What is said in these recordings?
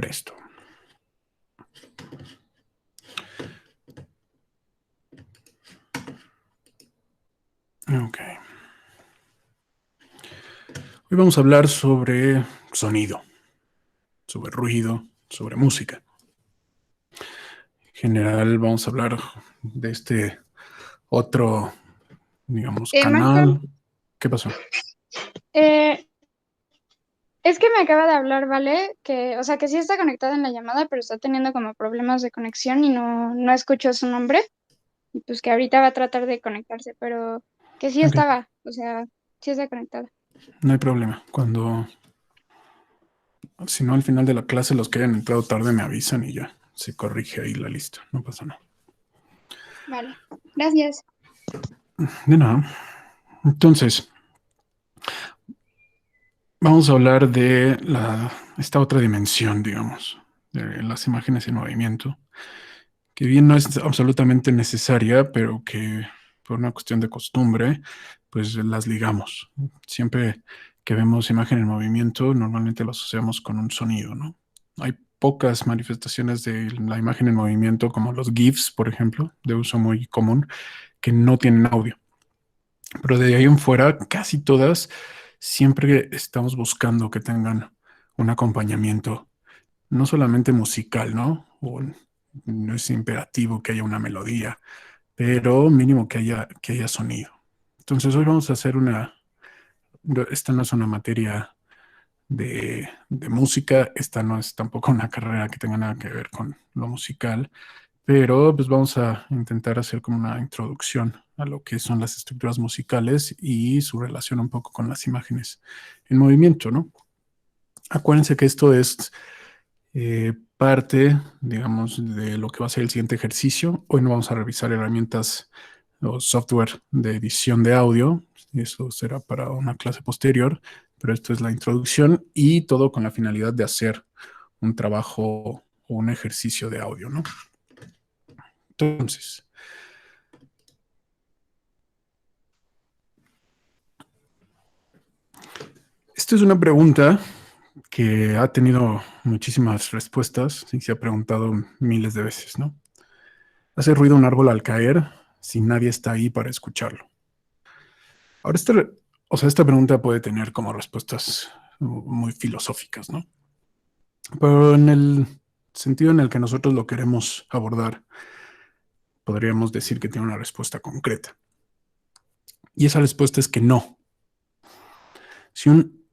esto. Ok. Hoy vamos a hablar sobre sonido, sobre ruido, sobre música. En general vamos a hablar de este otro, digamos, Michael, canal. ¿Qué pasó? eh, es que me acaba de hablar, ¿vale? Que, o sea, que sí está conectada en la llamada, pero está teniendo como problemas de conexión y no escuchó su nombre. Y pues que ahorita va a tratar de conectarse, pero que sí Ok, estaba, o sea, sí está conectada. no hay problema. Si no, al final de la clase, los que hayan entrado tarde me avisan y ya se corrige ahí la lista. No pasa nada. Vale, gracias. De nada. Entonces, vamos a hablar de esta otra dimensión, digamos, de las imágenes en movimiento, que bien no es absolutamente necesaria, pero que por una cuestión de costumbre, pues las ligamos. Siempre que vemos imagen en movimiento, normalmente lo asociamos con un sonido, ¿no? Hay pocas manifestaciones de la imagen en movimiento, como los GIFs, por ejemplo, de uso muy común, que no tienen audio. Pero de ahí en fuera, casi todas, siempre estamos buscando que tengan un acompañamiento, no solamente musical, ¿no? No es imperativo que haya una melodía, pero mínimo que haya sonido. Entonces hoy vamos a hacer esta no es una materia de música, esta no es tampoco una carrera que tenga nada que ver con lo musical, pero pues vamos a intentar hacer como una introducción a lo que son las estructuras musicales y su relación un poco con las imágenes en movimiento, ¿no? Acuérdense que esto es parte, digamos, de lo que va a ser el siguiente ejercicio. Hoy no vamos a revisar herramientas o software de edición de audio, eso será para una clase posterior, pero esto es la introducción y todo con la finalidad de hacer un trabajo o un ejercicio de audio, ¿no? Entonces, esta es una pregunta que ha tenido muchísimas respuestas y se ha preguntado miles de veces, ¿no? ¿Hace ruido un árbol al caer si nadie está ahí para escucharlo? Ahora, esta pregunta puede tener como respuestas muy filosóficas, ¿no? Pero en el sentido en el que nosotros lo queremos abordar, podríamos decir que tiene una respuesta concreta. Y esa respuesta es que no. Si un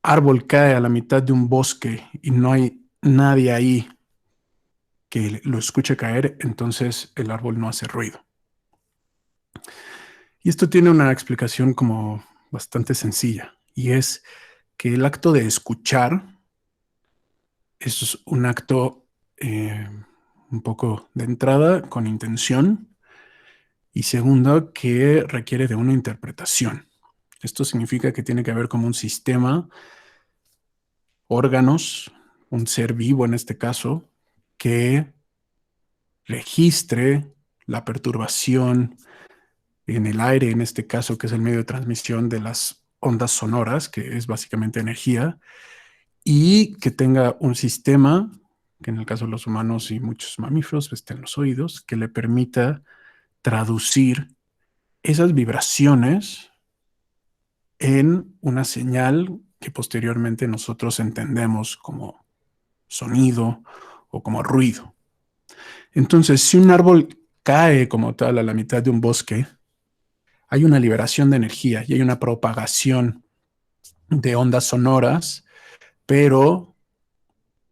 árbol cae a la mitad de un bosque y no hay nadie ahí que lo escuche caer, entonces el árbol no hace ruido. Y esto tiene una explicación como bastante sencilla, y es que el acto de escuchar es un acto un poco de entrada con intención y segunda que requiere de una interpretación. Esto significa que tiene que haber como un sistema, órganos, un ser vivo en este caso, que registre la perturbación en el aire, en este caso, que es el medio de transmisión de las ondas sonoras, que es básicamente energía, y que tenga un sistema, que en el caso de los humanos y muchos mamíferos, estén los oídos, que le permita traducir esas vibraciones en una señal que posteriormente nosotros entendemos como sonido o como ruido. Entonces, si un árbol cae como tal a la mitad de un bosque, hay una liberación de energía y hay una propagación de ondas sonoras, pero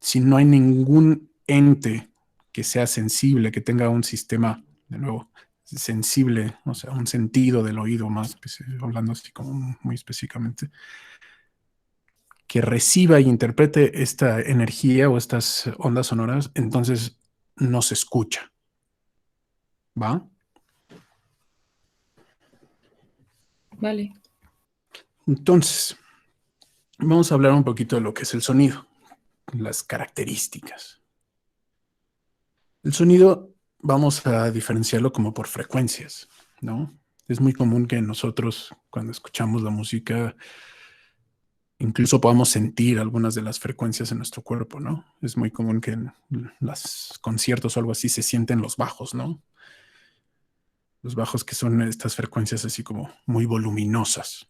si no hay ningún ente que sea sensible, que tenga un sistema, de nuevo, sensible, o sea, un sentido del oído más, hablando así como muy específicamente, que reciba e interprete esta energía o estas ondas sonoras, entonces no se escucha, ¿va? Vale. Entonces, vamos a hablar un poquito de lo que es el sonido, las características. El sonido vamos a diferenciarlo como por frecuencias, ¿no? Es muy común que nosotros, cuando escuchamos la música, incluso podamos sentir algunas de las frecuencias en nuestro cuerpo, ¿no? Es muy común que en los conciertos o algo así se sienten los bajos, ¿no? Los bajos, que son estas frecuencias así como muy voluminosas.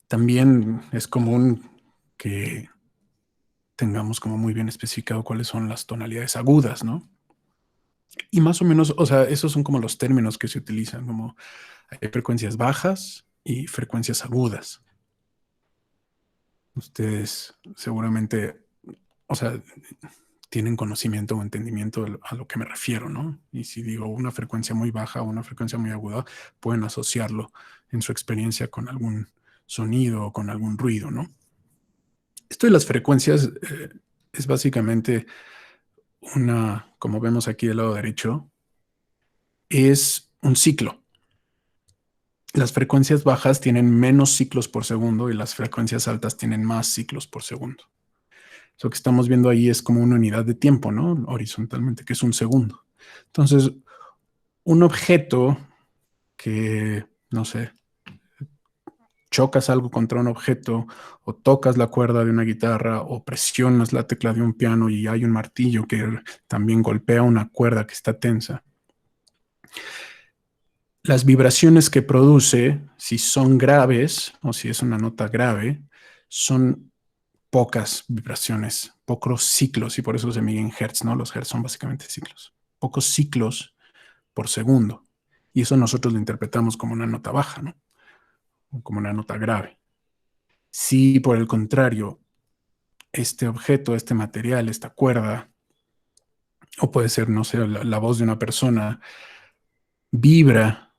También es común que tengamos como muy bien especificado cuáles son las tonalidades agudas, ¿no? Y más o menos, o sea, esos son como los términos que se utilizan, como hay frecuencias bajas y frecuencias agudas. Ustedes seguramente, o sea, tienen conocimiento o entendimiento a lo que me refiero, ¿no? Y si digo una frecuencia muy baja o una frecuencia muy aguda, pueden asociarlo en su experiencia con algún sonido o con algún ruido, ¿no? Esto de las frecuencias es básicamente como vemos aquí del lado derecho, es un ciclo. Las frecuencias bajas tienen menos ciclos por segundo y las frecuencias altas tienen más ciclos por segundo. Lo que estamos viendo ahí es como una unidad de tiempo, ¿no? Horizontalmente, que es un segundo. Entonces, un objeto que, no sé, chocas algo contra un objeto o tocas la cuerda de una guitarra o presionas la tecla de un piano y hay un martillo que también golpea una cuerda que está tensa. Las vibraciones que produce, si son graves o si es una nota grave, son pocas vibraciones, pocos ciclos, y por eso se miden hertz, ¿no? Los hertz son básicamente ciclos. Pocos ciclos por segundo. Y eso nosotros lo interpretamos como una nota baja, ¿no? O como una nota grave. Si, por el contrario, este objeto, este material, esta cuerda, o puede ser, no sé, la voz de una persona, vibra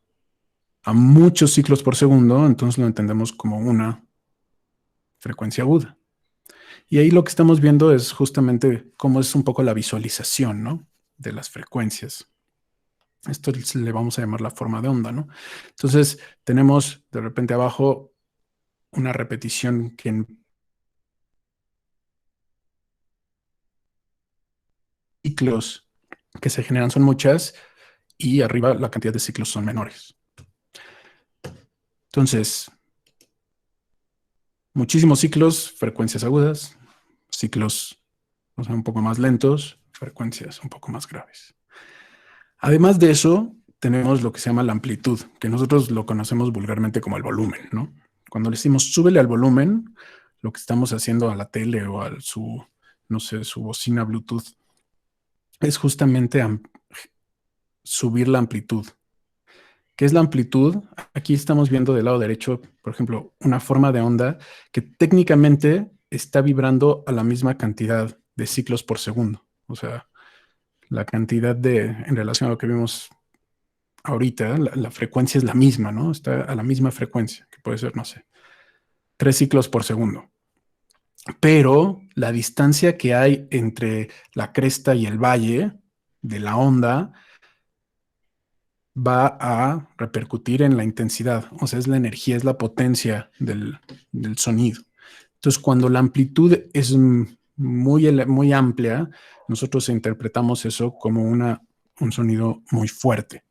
a muchos ciclos por segundo, entonces lo entendemos como una frecuencia aguda. Y ahí lo que estamos viendo es justamente cómo es un poco la visualización, ¿no? De las frecuencias. Esto le vamos a llamar la forma de onda, ¿no? Entonces tenemos de repente abajo una repetición que en ciclos que se generan son muchas y arriba la cantidad de ciclos son menores. Entonces, muchísimos ciclos, frecuencias agudas, ciclos, o sea, un poco más lentos, frecuencias un poco más graves. Además de eso, tenemos lo que se llama la amplitud, que nosotros lo conocemos vulgarmente como el volumen, ¿no? Cuando le decimos súbele al volumen, lo que estamos haciendo a la tele o a no sé, su bocina Bluetooth, es justamente subir la amplitud. ¿Qué es la amplitud? Aquí estamos viendo del lado derecho, por ejemplo, una forma de onda que técnicamente está vibrando a la misma cantidad de ciclos por segundo. O sea, la cantidad en relación a lo que vimos ahorita, la frecuencia es la misma, ¿no? Está a la misma frecuencia, que puede ser, no sé, 3 ciclos por segundo. Pero la distancia que hay entre la cresta y el valle de la onda va a repercutir en la intensidad, o sea, es la energía, es la potencia del sonido. Entonces, cuando la amplitud es muy amplia, nosotros interpretamos eso como un sonido muy fuerte.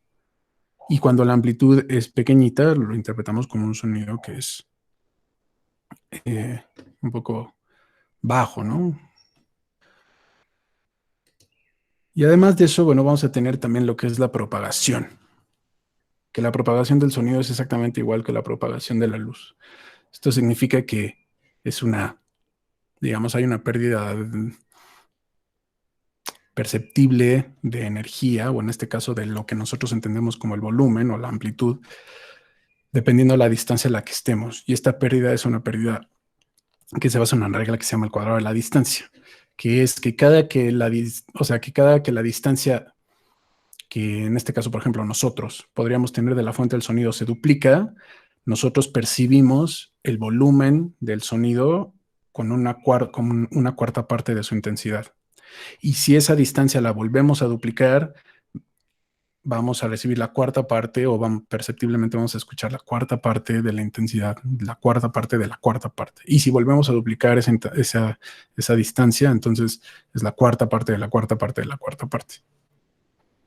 Y cuando la amplitud es pequeñita, lo interpretamos como un sonido que es un poco bajo, ¿no? Y además de eso, bueno, vamos a tener también lo que es la propagación, que la propagación del sonido es exactamente igual que la propagación de la luz. Esto significa que es digamos, hay una pérdida perceptible de energía, o en este caso de lo que nosotros entendemos como el volumen o la amplitud, dependiendo de la distancia a la que estemos. Y esta pérdida es una pérdida que se basa en una regla que se llama el cuadrado de la distancia, que es que cada que la distancia que en este caso, por ejemplo, nosotros podríamos tener de la fuente del sonido se duplica, nosotros percibimos el volumen del sonido con una cuarta parte de su intensidad. Y si esa distancia la volvemos a duplicar, vamos a recibir la cuarta parte o perceptiblemente vamos a escuchar la cuarta parte de la intensidad, la cuarta parte de la cuarta parte. Y si volvemos a duplicar esa distancia, entonces es la cuarta parte de la cuarta parte de la cuarta parte.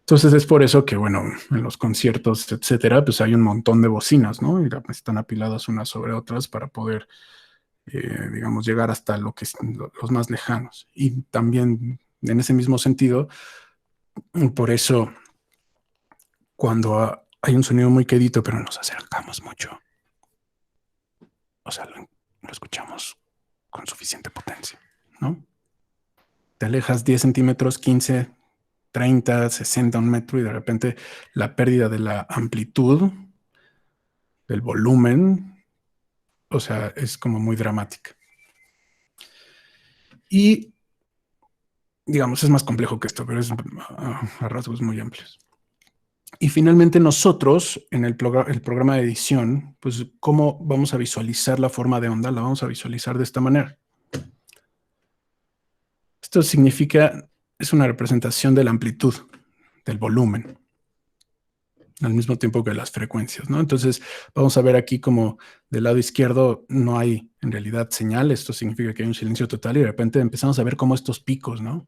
Entonces es por eso que, bueno, en los conciertos, etcétera, pues hay un montón de bocinas, ¿no? Y están apiladas unas sobre otras para poder, digamos, llegar hasta los más lejanos. Y también, en ese mismo sentido, por eso, cuando hay un sonido muy quedito, pero nos acercamos mucho, o sea, lo escuchamos con suficiente potencia, ¿no? Te alejas 10 centímetros, 15, 30, 60, un metro, y de repente la pérdida de la amplitud, del volumen, o sea, es como muy dramática. Y, digamos, es más complejo que esto, pero es a rasgos muy amplios. Y finalmente nosotros, en el programa de edición, pues, ¿cómo vamos a visualizar la forma de onda? La vamos a visualizar de esta manera. Esto significa, es una representación de la amplitud, del volumen, al mismo tiempo que las frecuencias, ¿no? Entonces, vamos a ver aquí como del lado izquierdo no hay en realidad señal. Esto significa que hay un silencio total y de repente empezamos a ver como estos picos, ¿no?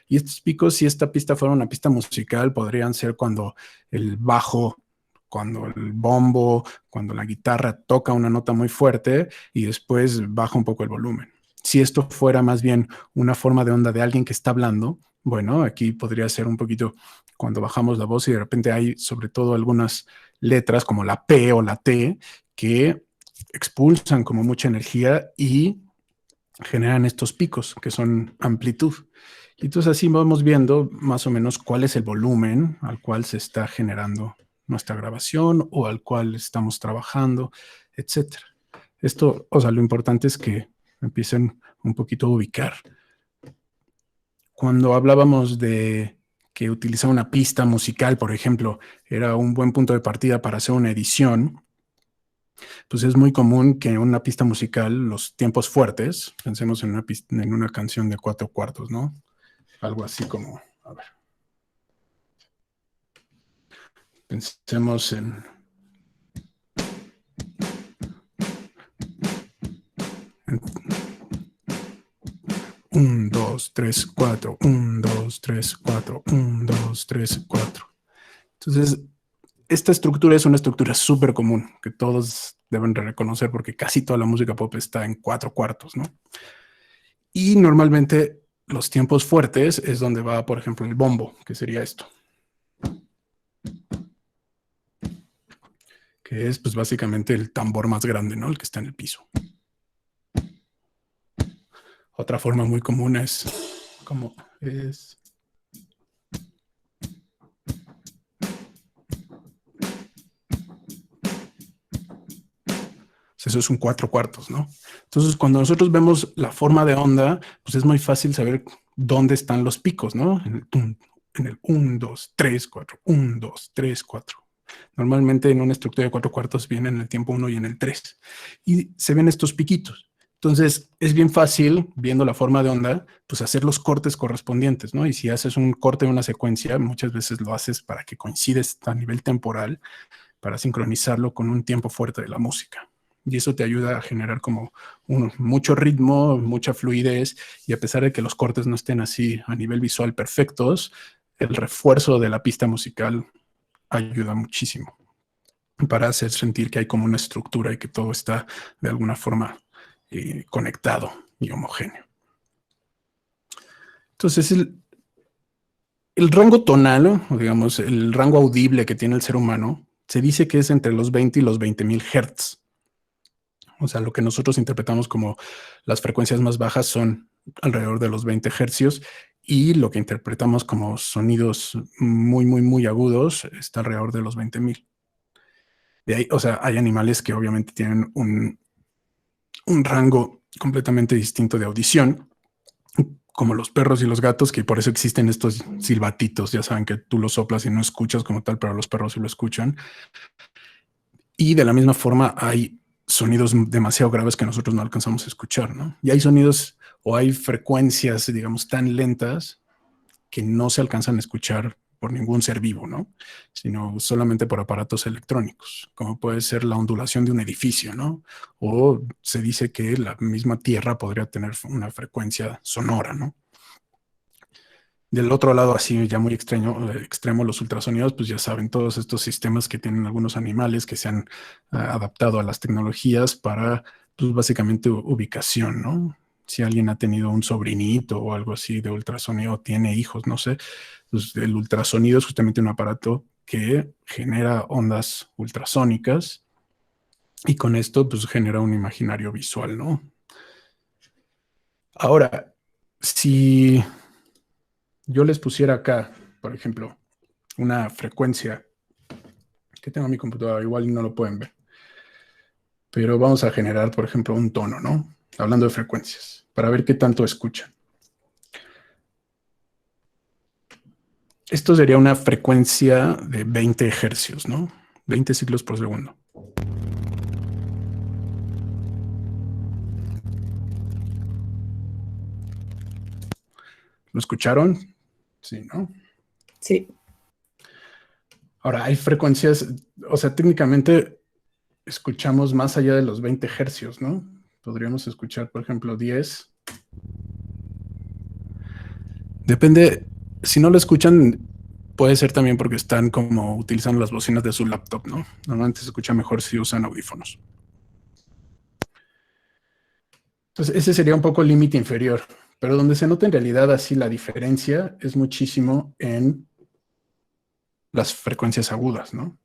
Y estos picos, si esta pista fuera una pista musical, podrían ser cuando el bajo, cuando el bombo, cuando la guitarra toca una nota muy fuerte y después baja un poco el volumen. Si esto fuera más bien una forma de onda de alguien que está hablando, bueno, aquí podría ser un poquito cuando bajamos la voz y de repente hay sobre todo algunas letras como la P o la T que expulsan como mucha energía y generan estos picos que son amplitud. Y entonces así vamos viendo más o menos cuál es el volumen al cual se está generando nuestra grabación o al cual estamos trabajando, etcétera. Esto, o sea, lo importante es que empiecen un poquito a ubicar. Cuando hablábamos de que utilizar una pista musical, por ejemplo, era un buen punto de partida para hacer una edición, pues es muy común que en una pista musical los tiempos fuertes, pensemos en una canción de 4/4, ¿no? Algo así como, a ver, pensemos en 1, 2, 3, 4, 1, 2, 3, 4, 1, 2, 3, 4. Entonces, esta estructura es una estructura súper común que todos deben reconocer porque casi toda la música pop está en 4/4, ¿no? Y normalmente los tiempos fuertes es donde va, por ejemplo, el bombo, que sería esto. Que es pues básicamente el tambor más grande, ¿no? El que está en el piso. Otra forma muy común es como es... Eso es un 4/4, ¿no? Entonces, cuando nosotros vemos la forma de onda, pues es muy fácil saber dónde están los picos, ¿no? En el 1, 2, 3, 4, 1, 2, 3, 4. Normalmente en una estructura de 4/4 viene en el tiempo 1 y en el 3. Y se ven estos piquitos. Entonces, es bien fácil, viendo la forma de onda, pues hacer los cortes correspondientes, ¿no? Y si haces un corte de una secuencia, muchas veces lo haces para que coincides a nivel temporal, para sincronizarlo con un tiempo fuerte de la música. Y eso te ayuda a generar como mucho ritmo, mucha fluidez, y a pesar de que los cortes no estén así a nivel visual perfectos, el refuerzo de la pista musical ayuda muchísimo para hacer sentir que hay como una estructura y que todo está de alguna forma conectado y homogéneo. Entonces, el rango tonal, o digamos, el rango audible que tiene el ser humano, se dice que es entre los 20 y los 20,000 Hz. O sea, lo que nosotros interpretamos como las frecuencias más bajas son alrededor de los 20 hercios y lo que interpretamos como sonidos muy, muy, muy agudos está alrededor de los 20,000. De ahí, o sea, hay animales que obviamente tienen un rango completamente distinto de audición, como los perros y los gatos, que por eso existen estos silbatitos. Ya saben que tú los soplas y no escuchas como tal, pero los perros sí lo escuchan. Y de la misma forma hay sonidos demasiado graves que nosotros no alcanzamos a escuchar, ¿no? Y hay sonidos o hay frecuencias, digamos, tan lentas que no se alcanzan a escuchar por ningún ser vivo, ¿no? Sino solamente por aparatos electrónicos, como puede ser la ondulación de un edificio, ¿no? O se dice que la misma Tierra podría tener una frecuencia sonora, ¿no? Del otro lado, así ya muy extremo, los ultrasonidos, pues ya saben, todos estos sistemas que tienen algunos animales que se han adaptado a las tecnologías para, pues básicamente ubicación, ¿no? Si alguien ha tenido un sobrinito o algo así de ultrasonido, tiene hijos, no sé, pues el ultrasonido es justamente un aparato que genera ondas ultrasónicas y con esto pues genera un imaginario visual, ¿no? Ahora, si yo les pusiera acá, por ejemplo, una frecuencia que tengo en mi computadora, igual no lo pueden ver, pero vamos a generar, por ejemplo, un tono, ¿no? Hablando de frecuencias, para ver qué tanto escuchan. Esto sería una frecuencia de 20 hercios, ¿no? 20 ciclos por segundo. ¿Lo escucharon? Sí, ¿no? Sí. Ahora, hay frecuencias, o sea, técnicamente escuchamos más allá de los 20 hercios, ¿no? Podríamos escuchar, por ejemplo, 10. Depende, si no lo escuchan, puede ser también porque están como utilizando las bocinas de su laptop, ¿no? Normalmente se escucha mejor si usan audífonos. Entonces, ese sería un poco el límite inferior, pero donde se nota en realidad así la diferencia es muchísimo en las frecuencias agudas, ¿no?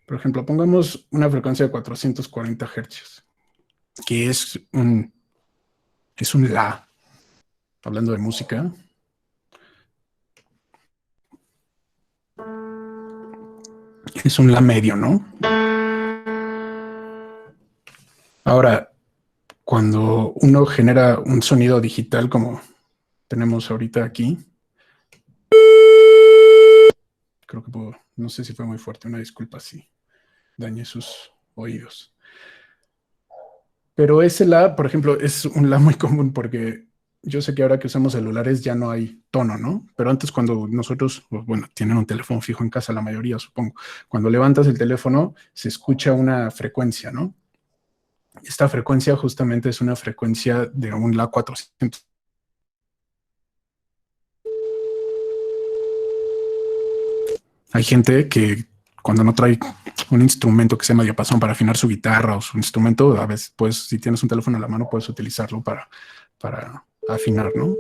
Por ejemplo, pongamos una frecuencia de 440 hercios, que es un la, hablando de música. Es un la medio, ¿no? Ahora, cuando uno genera un sonido digital como tenemos ahorita aquí, creo que no sé si fue muy fuerte, una disculpa si dañé sus oídos. Pero ese la, por ejemplo, es un la muy común porque yo sé que ahora que usamos celulares ya no hay tono, ¿no? Pero antes cuando nosotros, bueno, tienen un teléfono fijo en casa, la mayoría supongo, cuando levantas el teléfono se escucha una frecuencia, ¿no? Esta frecuencia justamente es una frecuencia de un la 400. Hay gente que cuando no trae un instrumento que sea diapasón para afinar su guitarra o su instrumento, a veces, pues, si tienes un teléfono en la mano, puedes utilizarlo para afinar, ¿no?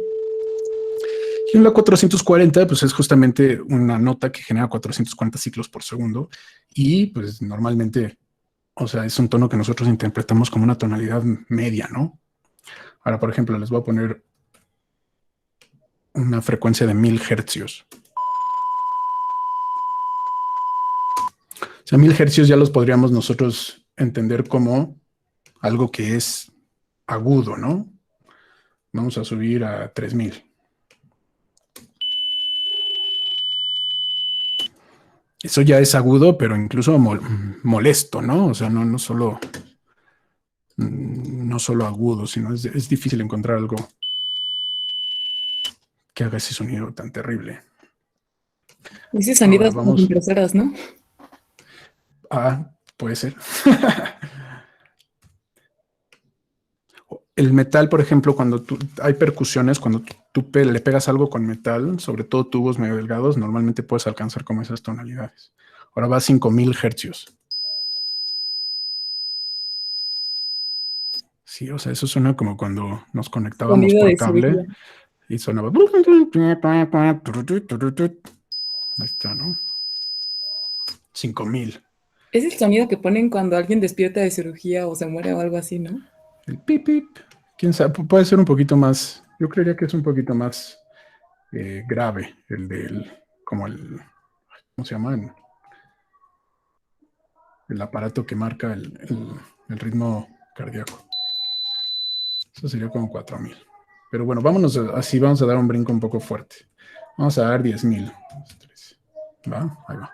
Y un la 440, pues es justamente una nota que genera 440 ciclos por segundo y pues normalmente, o sea, es un tono que nosotros interpretamos como una tonalidad media, ¿no? Ahora, por ejemplo, les voy a poner una frecuencia de 1000 hercios. O sea, 1000 hercios ya los podríamos nosotros entender como algo que es agudo, ¿no? Vamos a subir a 3000. Eso ya es agudo, pero incluso molesto, ¿no? O sea, no solo agudo, sino es difícil encontrar algo que haga ese sonido tan terrible. Ese sonido Ahora es como vamos impresoras, ¿no? puede ser. El metal, por ejemplo, cuando hay percusiones, cuando tú le pegas algo con metal, sobre todo tubos medio delgados, normalmente puedes alcanzar como esas tonalidades. Ahora va a 5000 hercios. Sí, o sea, eso suena como cuando nos conectábamos Sonido por de cable cirugía. y sonaba. Ahí está, ¿no? 5000. Es el sonido que ponen cuando alguien despierta de cirugía o se muere o algo así, ¿no? El pip, pip. Quién sabe, puede ser un poquito más. Yo creería que es un poquito más grave como ¿cómo se llama? El aparato que marca el ritmo cardíaco. Eso sería como 4000. Pero bueno, vámonos así, vamos a dar un brinco un poco fuerte. Vamos a dar 10000. ¿Va? Ahí va.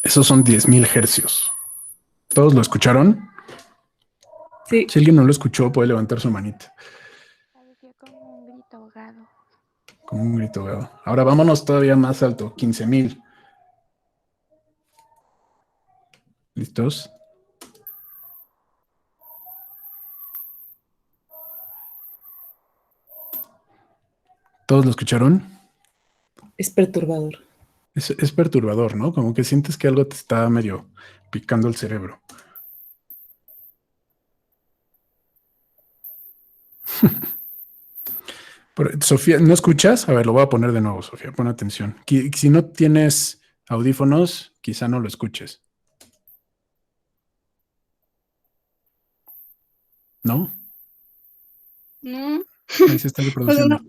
Esos son 10000 hercios. ¿Todos lo escucharon? Sí. Si alguien no lo escuchó, puede levantar su manita. Parecía como un grito ahogado. Como un grito, ¿verdad? Ahora vámonos todavía más alto, 15000. ¿Listos? ¿Todos lo escucharon? Es perturbador. Es perturbador, ¿no? Como que sientes que algo te está medio picando el cerebro. Sofía, ¿no escuchas? A ver, lo voy a poner de nuevo, Sofía, pon atención. Si no tienes audífonos, quizá no lo escuches. ¿No? No, Ahí se está o sea, reproduciendo.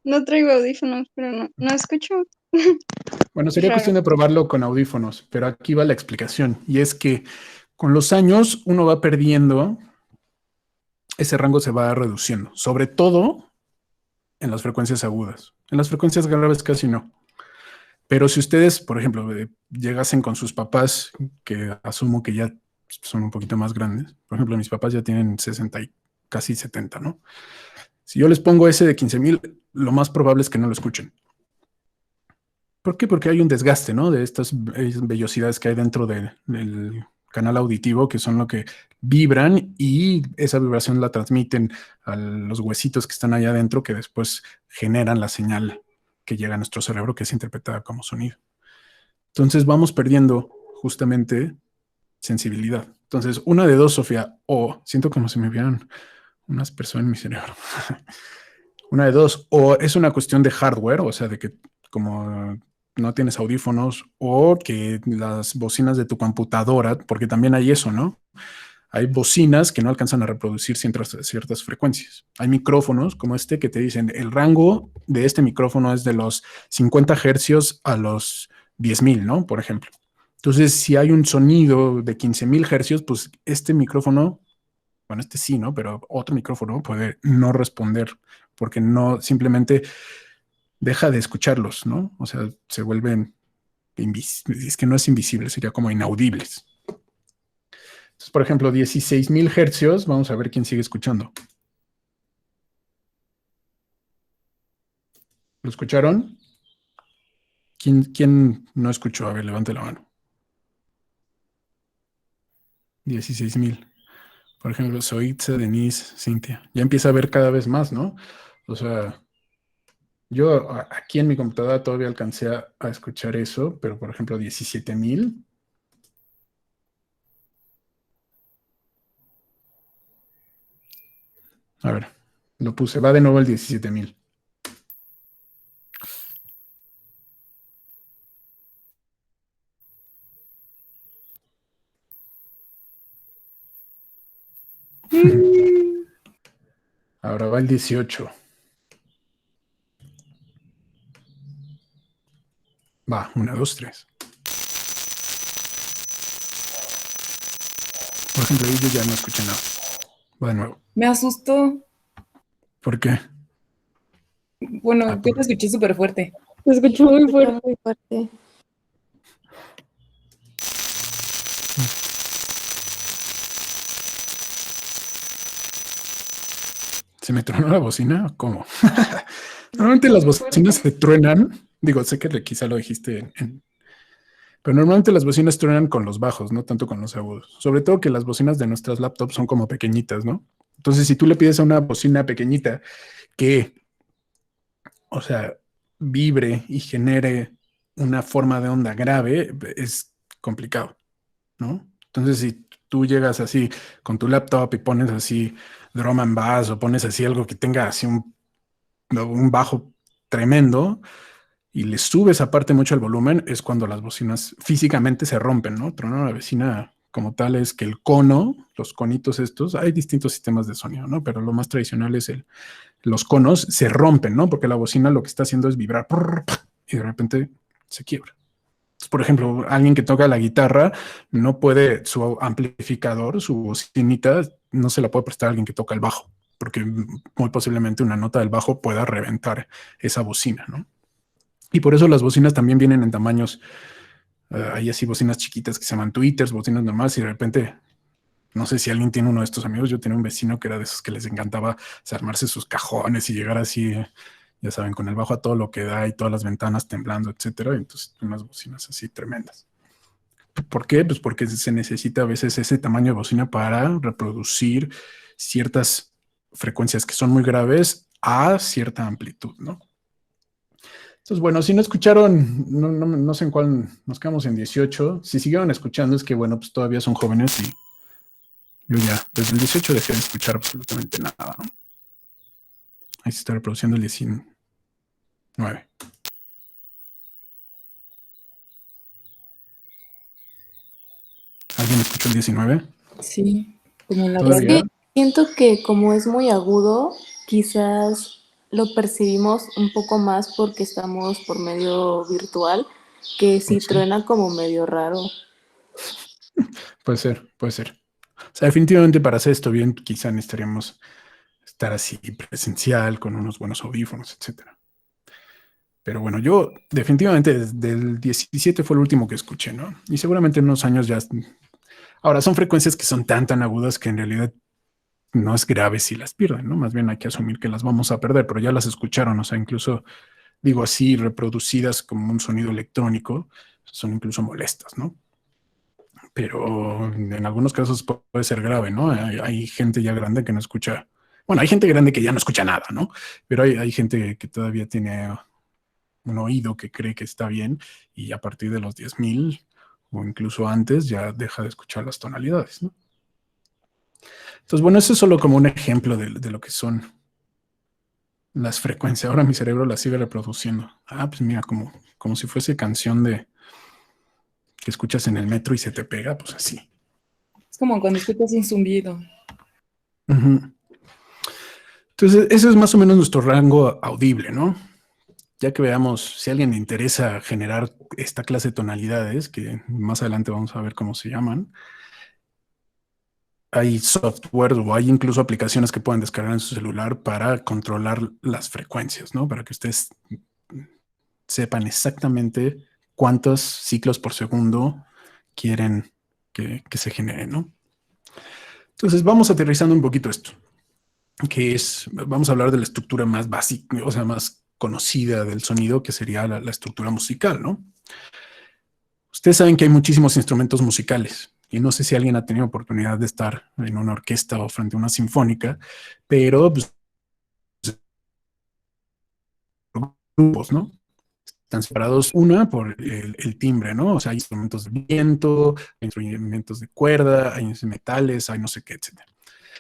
no traigo audífonos, pero no escucho. Bueno, sería Raro. cuestión de probarlo con audífonos, pero aquí va la explicación. Y es que con los años uno va perdiendo, ese rango se va reduciendo, sobre todo en las frecuencias agudas. En las frecuencias graves casi no. Pero si ustedes, por ejemplo, llegasen con sus papás, que asumo que ya son un poquito más grandes, por ejemplo, mis papás ya tienen 60 y casi 70, ¿no? Si yo les pongo ese de 15,000, lo más probable es que no lo escuchen. ¿Por qué? Porque hay un desgaste, ¿no? De estas vellosidades que hay dentro del canal auditivo, que son lo que vibran y esa vibración la transmiten a los huesitos que están allá adentro, que después generan la señal que llega a nuestro cerebro, que es interpretada como sonido. Entonces vamos perdiendo justamente sensibilidad. Entonces, una de dos, Sofía, o siento como si me vieran unas personas en mi cerebro. Una de dos, o es una cuestión de hardware, o sea, de que como no tienes audífonos o que las bocinas de tu computadora, porque también hay eso, ¿no? Hay bocinas que no alcanzan a reproducir ciertas frecuencias. Hay micrófonos como este que te dicen, el rango de este micrófono es de los 50 hercios a los 10,000, ¿no? Por ejemplo. Entonces, si hay un sonido de 15,000 hercios, pues este micrófono, bueno, este sí, ¿no? Pero otro micrófono puede no responder porque no simplemente deja de escucharlos, ¿no? O sea, se vuelven es que no es invisible, sería como inaudibles. Entonces, por ejemplo, 16,000 hercios, vamos a ver quién sigue escuchando. ¿Lo escucharon? ¿Quién no escuchó? A ver, levante la mano. 16,000. Por ejemplo, Zoitza, Denise, Cintia. Ya empieza a ver cada vez más, ¿no? O sea, yo aquí en mi computadora todavía alcancé a escuchar eso, pero por ejemplo, 17,000. A ver, lo puse. Va de nuevo el 17,000. Ahora va el 18. Va, 1, 2, 3. Por ejemplo, yo ya no escuché nada. Va de nuevo. Me asustó. ¿Por qué? Bueno, yo lo escuché súper fuerte. Se escuchó muy fuerte. Muy fuerte. ¿Se me tronó la bocina? ¿Cómo? Normalmente las bocinas se truenan. Digo, sé que quizá lo dijiste pero normalmente las bocinas truenan con los bajos, no tanto con los agudos. Sobre todo que las bocinas de nuestras laptops son como pequeñitas, ¿no? Entonces, si tú le pides a una bocina pequeñita que, o sea, vibre y genere una forma de onda grave, es complicado, ¿no? Entonces, si tú llegas así con tu laptop y pones así drum and bass o pones así algo que tenga así un bajo tremendo, y le subes aparte mucho el volumen, es cuando las bocinas físicamente se rompen, ¿no? Tronar una bocina como tal es que el cono, los conitos estos, hay distintos sistemas de sonido, ¿no? Pero lo más tradicional es los conos se rompen, ¿no? Porque la bocina lo que está haciendo es vibrar y de repente se quiebra. Entonces, por ejemplo, alguien que toca la guitarra no puede, su amplificador, su bocinita, no se la puede prestar a alguien que toca el bajo, porque muy posiblemente una nota del bajo pueda reventar esa bocina, ¿no? Y por eso las bocinas también vienen en tamaños, hay así bocinas chiquitas que se llaman tweeters, bocinas normales, y de repente, no sé si alguien tiene uno de estos amigos, yo tenía un vecino que era de esos que les encantaba armarse sus cajones y llegar así, ya saben, con el bajo a todo lo que da y todas las ventanas temblando, etcétera. Entonces, unas bocinas así tremendas. ¿Por qué? Pues porque se necesita a veces ese tamaño de bocina para reproducir ciertas frecuencias que son muy graves a cierta amplitud, ¿no? Entonces, bueno, si no escucharon, no sé en cuál, nos quedamos en 18. Si siguieron escuchando es que, bueno, pues todavía son jóvenes y yo ya, desde el 18 dejé de escuchar absolutamente nada. Ahí se está reproduciendo el 19. ¿Alguien escuchó el 19? Sí, como en la Es ¿Todavía? que siento que como es muy agudo, quizás lo percibimos un poco más porque estamos por medio virtual, que si Pues sí, truena como medio raro. puede ser, puede ser. O sea, definitivamente para hacer esto bien, quizá necesitaríamos estar así presencial, con unos buenos audífonos, etcétera. Pero bueno, yo definitivamente desde el 17 fue el último que escuché, ¿no? Y seguramente en unos años ya... Ahora, son frecuencias que son tan agudas que en realidad no es grave si las pierden, ¿no? Más bien hay que asumir que las vamos a perder, pero ya las escucharon, o sea, incluso, digo así, reproducidas como un sonido electrónico, son incluso molestas, ¿no? Pero en algunos casos puede ser grave, ¿no? Hay gente ya grande que no escucha, bueno, hay gente grande que ya no escucha nada, ¿no? Pero hay gente que todavía tiene un oído que cree que está bien y a partir de los 10,000 o incluso antes ya deja de escuchar las tonalidades, ¿no? Entonces, bueno, eso es solo como un ejemplo de lo que son las frecuencias. Ahora mi cerebro las sigue reproduciendo. Ah, pues mira, como si fuese canción de que escuchas en el metro y se te pega, pues así. Es como cuando escuchas un zumbido. Ujú. Entonces, ese es más o menos nuestro rango audible, ¿no? Ya que veamos si a alguien le interesa generar esta clase de tonalidades, que más adelante vamos a ver cómo se llaman, hay software o hay incluso aplicaciones que pueden descargar en su celular para controlar las frecuencias, ¿no? Para que ustedes sepan exactamente cuántos ciclos por segundo quieren que se generen, ¿no? Entonces, vamos aterrizando un poquito esto, que es, vamos a hablar de la estructura más básica, o sea, más conocida del sonido, que sería la estructura musical, ¿no? Ustedes saben que hay muchísimos instrumentos musicales y no sé si alguien ha tenido oportunidad de estar en una orquesta o frente a una sinfónica, pero pues, grupos, ¿no? Están separados una por el timbre, ¿no? O sea, hay instrumentos de viento, hay instrumentos de cuerda, hay metales, hay no sé qué, etcétera.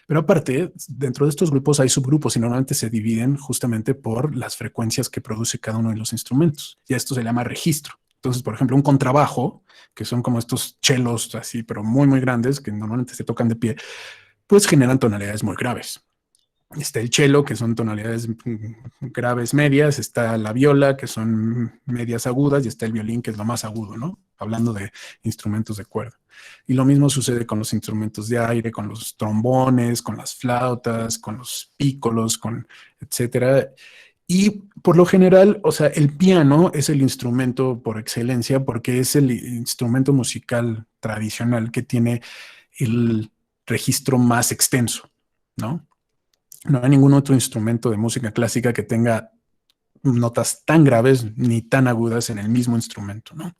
Pero aparte, dentro de estos grupos hay subgrupos y normalmente se dividen justamente por las frecuencias que produce cada uno de los instrumentos. Y esto se llama registro. Entonces, por ejemplo, un contrabajo, que son como estos chelos así, pero muy grandes, que normalmente se tocan de pie, pues generan tonalidades muy graves. Está el cello, que son tonalidades graves medias, está la viola, que son medias agudas, y está el violín, que es lo más agudo, ¿no? Hablando de instrumentos de cuerda. Y lo mismo sucede con los instrumentos de aire, con los trombones, con las flautas, con los pícolos, con etcétera. Y por lo general, o sea, el piano es el instrumento por excelencia porque es el instrumento musical tradicional que tiene el registro más extenso, ¿no? No hay ningún otro instrumento de música clásica que tenga notas tan graves ni tan agudas en el mismo instrumento, ¿no?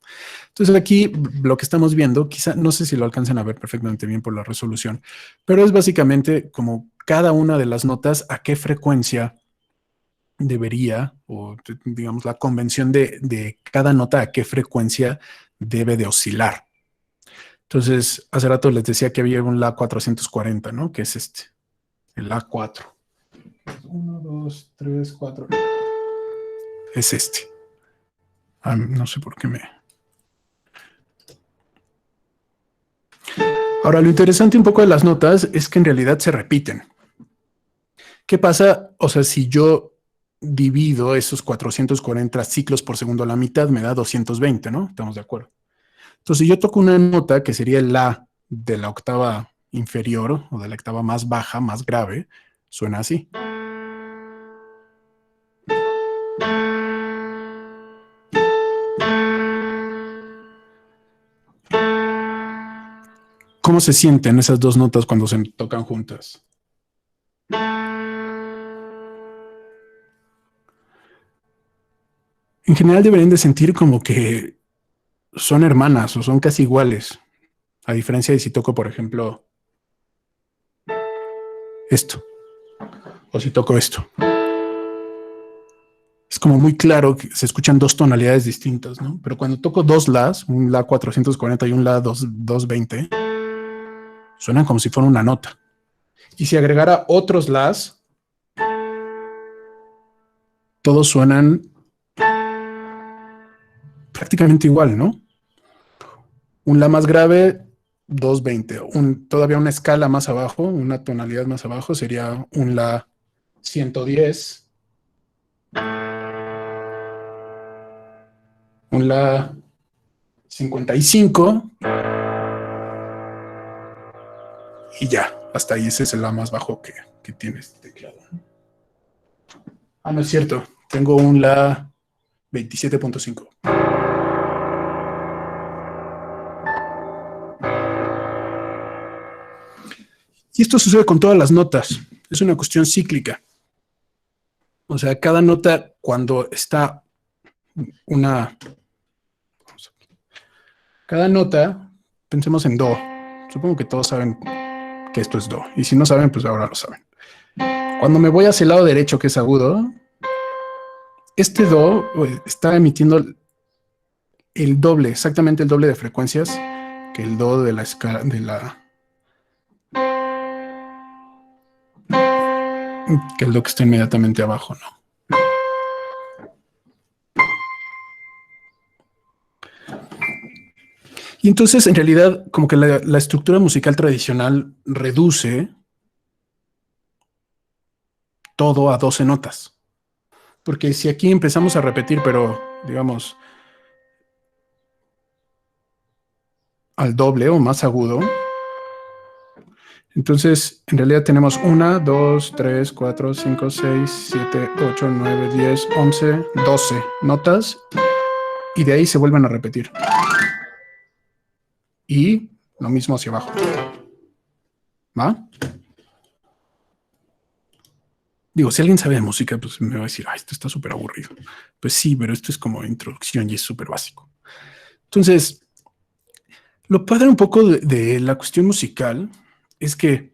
Entonces aquí lo que estamos viendo, quizá no sé si lo alcancen a ver perfectamente bien por la resolución, pero es básicamente como cada una de las notas a qué frecuencia debería, o digamos la convención de cada nota a qué frecuencia debe de oscilar. Entonces, hace rato les decía que había un La 440, ¿no? Que es este, el La 4. 1, 2, 3, 4. Es este. No sé por qué me... Ahora, lo interesante un poco de las notas es que en realidad se repiten. ¿Qué pasa? O sea, si yo divido esos 440 ciclos por segundo a la mitad, me da 220, ¿no? Estamos de acuerdo. Entonces, si yo toco una nota que sería el La de la octava inferior o de la octava más baja, más grave, suena así. ¿Cómo se sienten esas dos notas cuando se tocan juntas? En general deberían de sentir como que son hermanas o son casi iguales, a diferencia de si toco, por ejemplo, esto, o si toco esto. es como muy claro que se escuchan dos tonalidades distintas, ¿no? Pero cuando toco dos las, un la 440 y un la 220, suenan como si fuera una nota. Y si agregara otros las, todos suenan prácticamente igual, ¿no? Un la más grave, 220. Todavía una escala más abajo, una tonalidad más abajo, sería un la 110. Un la 55. Y ya, hasta ahí ese es el la más bajo que tiene este teclado. Ah, no es cierto. Tengo un la 27.5. Y esto sucede con todas las notas. Es una cuestión cíclica. O sea, cada nota cuando está una... Cada nota, pensemos en do. Supongo que todos saben que esto es do. Y si no saben, pues ahora lo saben. Cuando me voy hacia el lado derecho, que es agudo, este do está emitiendo el doble, exactamente el doble de frecuencias que el do de la escala, que el do que está inmediatamente abajo, ¿no? Y entonces, en realidad, como que la estructura musical tradicional reduce todo a 12 notas. Porque si aquí empezamos a repetir, pero digamos al doble o más agudo, entonces en realidad tenemos 1, 2, 3, 4, 5, 6, 7, 8, 9, 10, 11, 12 notas y de ahí se vuelven a repetir. Y lo mismo hacia abajo. ¿Va? Digo, si alguien sabe de música, pues me va a decir, esto está súper aburrido. Pues sí, pero esto es como introducción y es súper básico. Entonces, lo padre un poco de la cuestión musical es que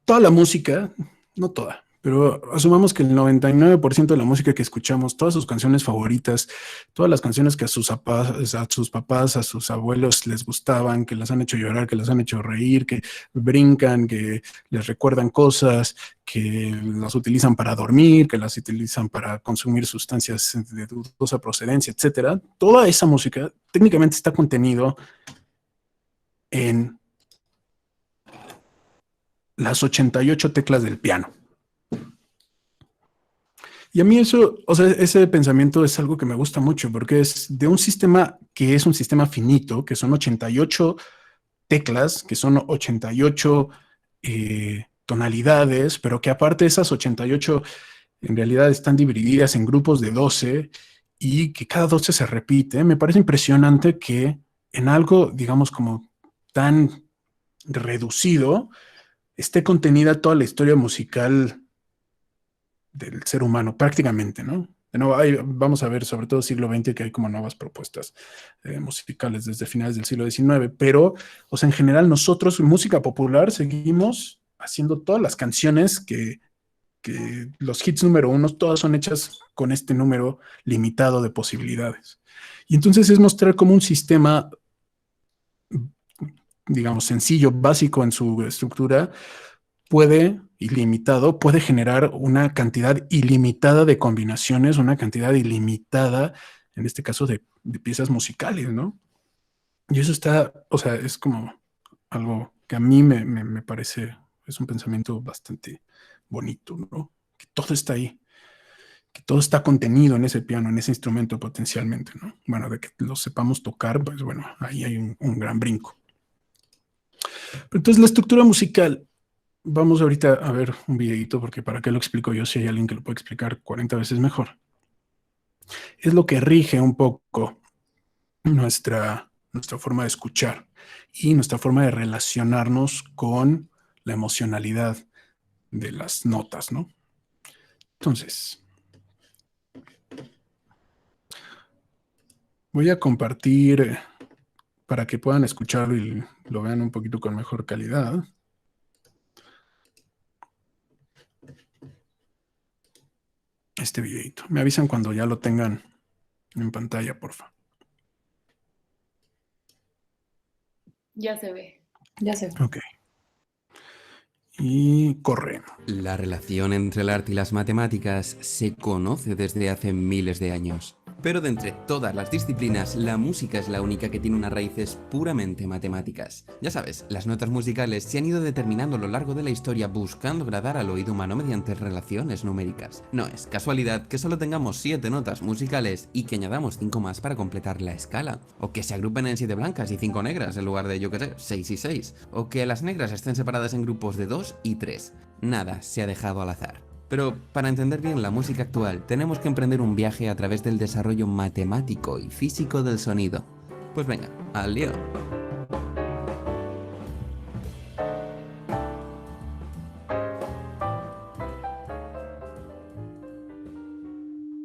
toda la música, no toda, pero asumamos que el 99% de la música que escuchamos, todas sus canciones favoritas, todas las canciones que a sus papás, a sus abuelos les gustaban, que las han hecho llorar, que las han hecho reír, que brincan, que les recuerdan cosas, que las utilizan para dormir, que las utilizan para consumir sustancias de dudosa procedencia, etcétera. Toda esa música técnicamente está contenido en las 88 teclas del piano. Y a mí eso, o sea, ese pensamiento es algo que me gusta mucho porque es de un sistema que es un sistema finito, que son 88 teclas, que son 88 tonalidades, pero que aparte de esas 88 en realidad están divididas en grupos de 12 y que cada 12 se repite. Me parece impresionante que en algo, digamos, como tan reducido, esté contenida toda la historia musical del ser humano, prácticamente, ¿no? De nuevo, vamos a ver, sobre todo siglo XX, que hay como nuevas propuestas musicales desde finales del siglo XIX, pero, o sea, en general nosotros, música popular, seguimos haciendo todas las canciones que los hits número uno, todas son hechas con este número limitado de posibilidades. Y entonces es mostrar como un sistema, digamos, sencillo, básico en su estructura, puede generar una cantidad ilimitada de combinaciones, una cantidad ilimitada, en este caso, de piezas musicales, ¿no? Y eso está, o sea, es como algo que a mí me parece, es un pensamiento bastante bonito, ¿no? Que todo está ahí, que todo está contenido en ese piano, en ese instrumento potencialmente, ¿no? Bueno, de que lo sepamos tocar, pues bueno, ahí hay un gran brinco. Pero entonces la estructura musical, vamos ahorita a ver un videito porque para qué lo explico yo si hay alguien que lo puede explicar 40 veces mejor. Es lo que rige un poco nuestra forma de escuchar y nuestra forma de relacionarnos con la emocionalidad de las notas, ¿no? Entonces, voy a compartir para que puedan escucharlo y lo vean un poquito con mejor calidad. este videito. Me avisan cuando ya lo tengan en pantalla, porfa. Ya se ve. Ya se ve. Ok. Y corre. La relación entre el arte y las matemáticas se conoce desde hace miles de años. Pero de entre todas las disciplinas, la música es la única que tiene unas raíces puramente matemáticas. Ya sabes, las notas musicales se han ido determinando a lo largo de la historia buscando agradar al oído humano mediante relaciones numéricas. No es casualidad que solo tengamos 7 notas musicales y que añadamos 5 más para completar la escala. O que se agrupen en 7 blancas y 5 negras en lugar de, yo que sé, 6 y 6. O que las negras estén separadas en grupos de 2 y 3. Nada se ha dejado al azar. Pero para entender bien la música actual, tenemos que emprender un viaje a través del desarrollo matemático y físico del sonido. Pues venga, al lío.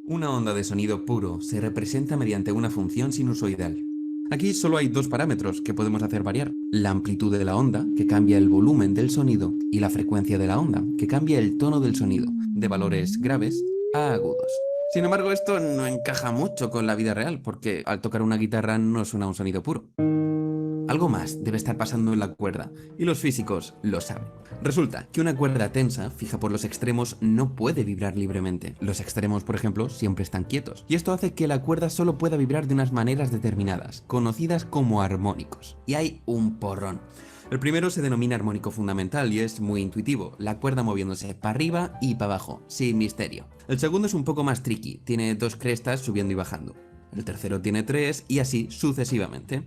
Una onda de sonido puro se representa mediante una función sinusoidal. Aquí solo hay 2 parámetros que podemos hacer variar: la amplitud de la onda, que cambia el volumen del sonido, y la frecuencia de la onda, que cambia el tono del sonido, de valores graves a agudos. Sin embargo, esto no encaja mucho con la vida real, porque al tocar una guitarra no suena un sonido puro. Algo más debe estar pasando en la cuerda, y los físicos lo saben. Resulta que una cuerda tensa, fija por los extremos, no puede vibrar libremente. Los extremos, por ejemplo, siempre están quietos, y esto hace que la cuerda solo pueda vibrar de unas maneras determinadas, conocidas como armónicos. Y hay un porrón. El primero se denomina armónico fundamental y es muy intuitivo, la cuerda moviéndose para arriba y para abajo, sin misterio. El segundo es un poco más tricky, tiene 2 crestas subiendo y bajando. El tercero tiene 3 y así sucesivamente.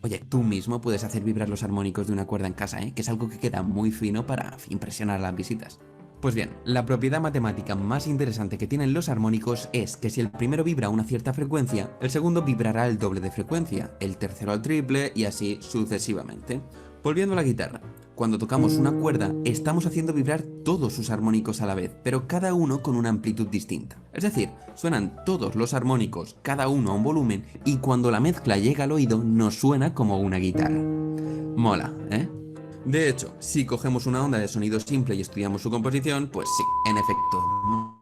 Oye, tú mismo puedes hacer vibrar los armónicos de una cuerda en casa, que es algo que queda muy fino para impresionar a las visitas. Pues bien, la propiedad matemática más interesante que tienen los armónicos es que si el primero vibra a una cierta frecuencia, el segundo vibrará el doble de frecuencia, el tercero al triple y así sucesivamente. Volviendo a la guitarra, cuando tocamos una cuerda estamos haciendo vibrar todos sus armónicos a la vez, pero cada uno con una amplitud distinta. Es decir, suenan todos los armónicos, cada uno a un volumen, y cuando la mezcla llega al oído nos suena como una guitarra. Mola, ¿eh? De hecho, si cogemos una onda de sonido simple y estudiamos su composición, pues sí, en efecto.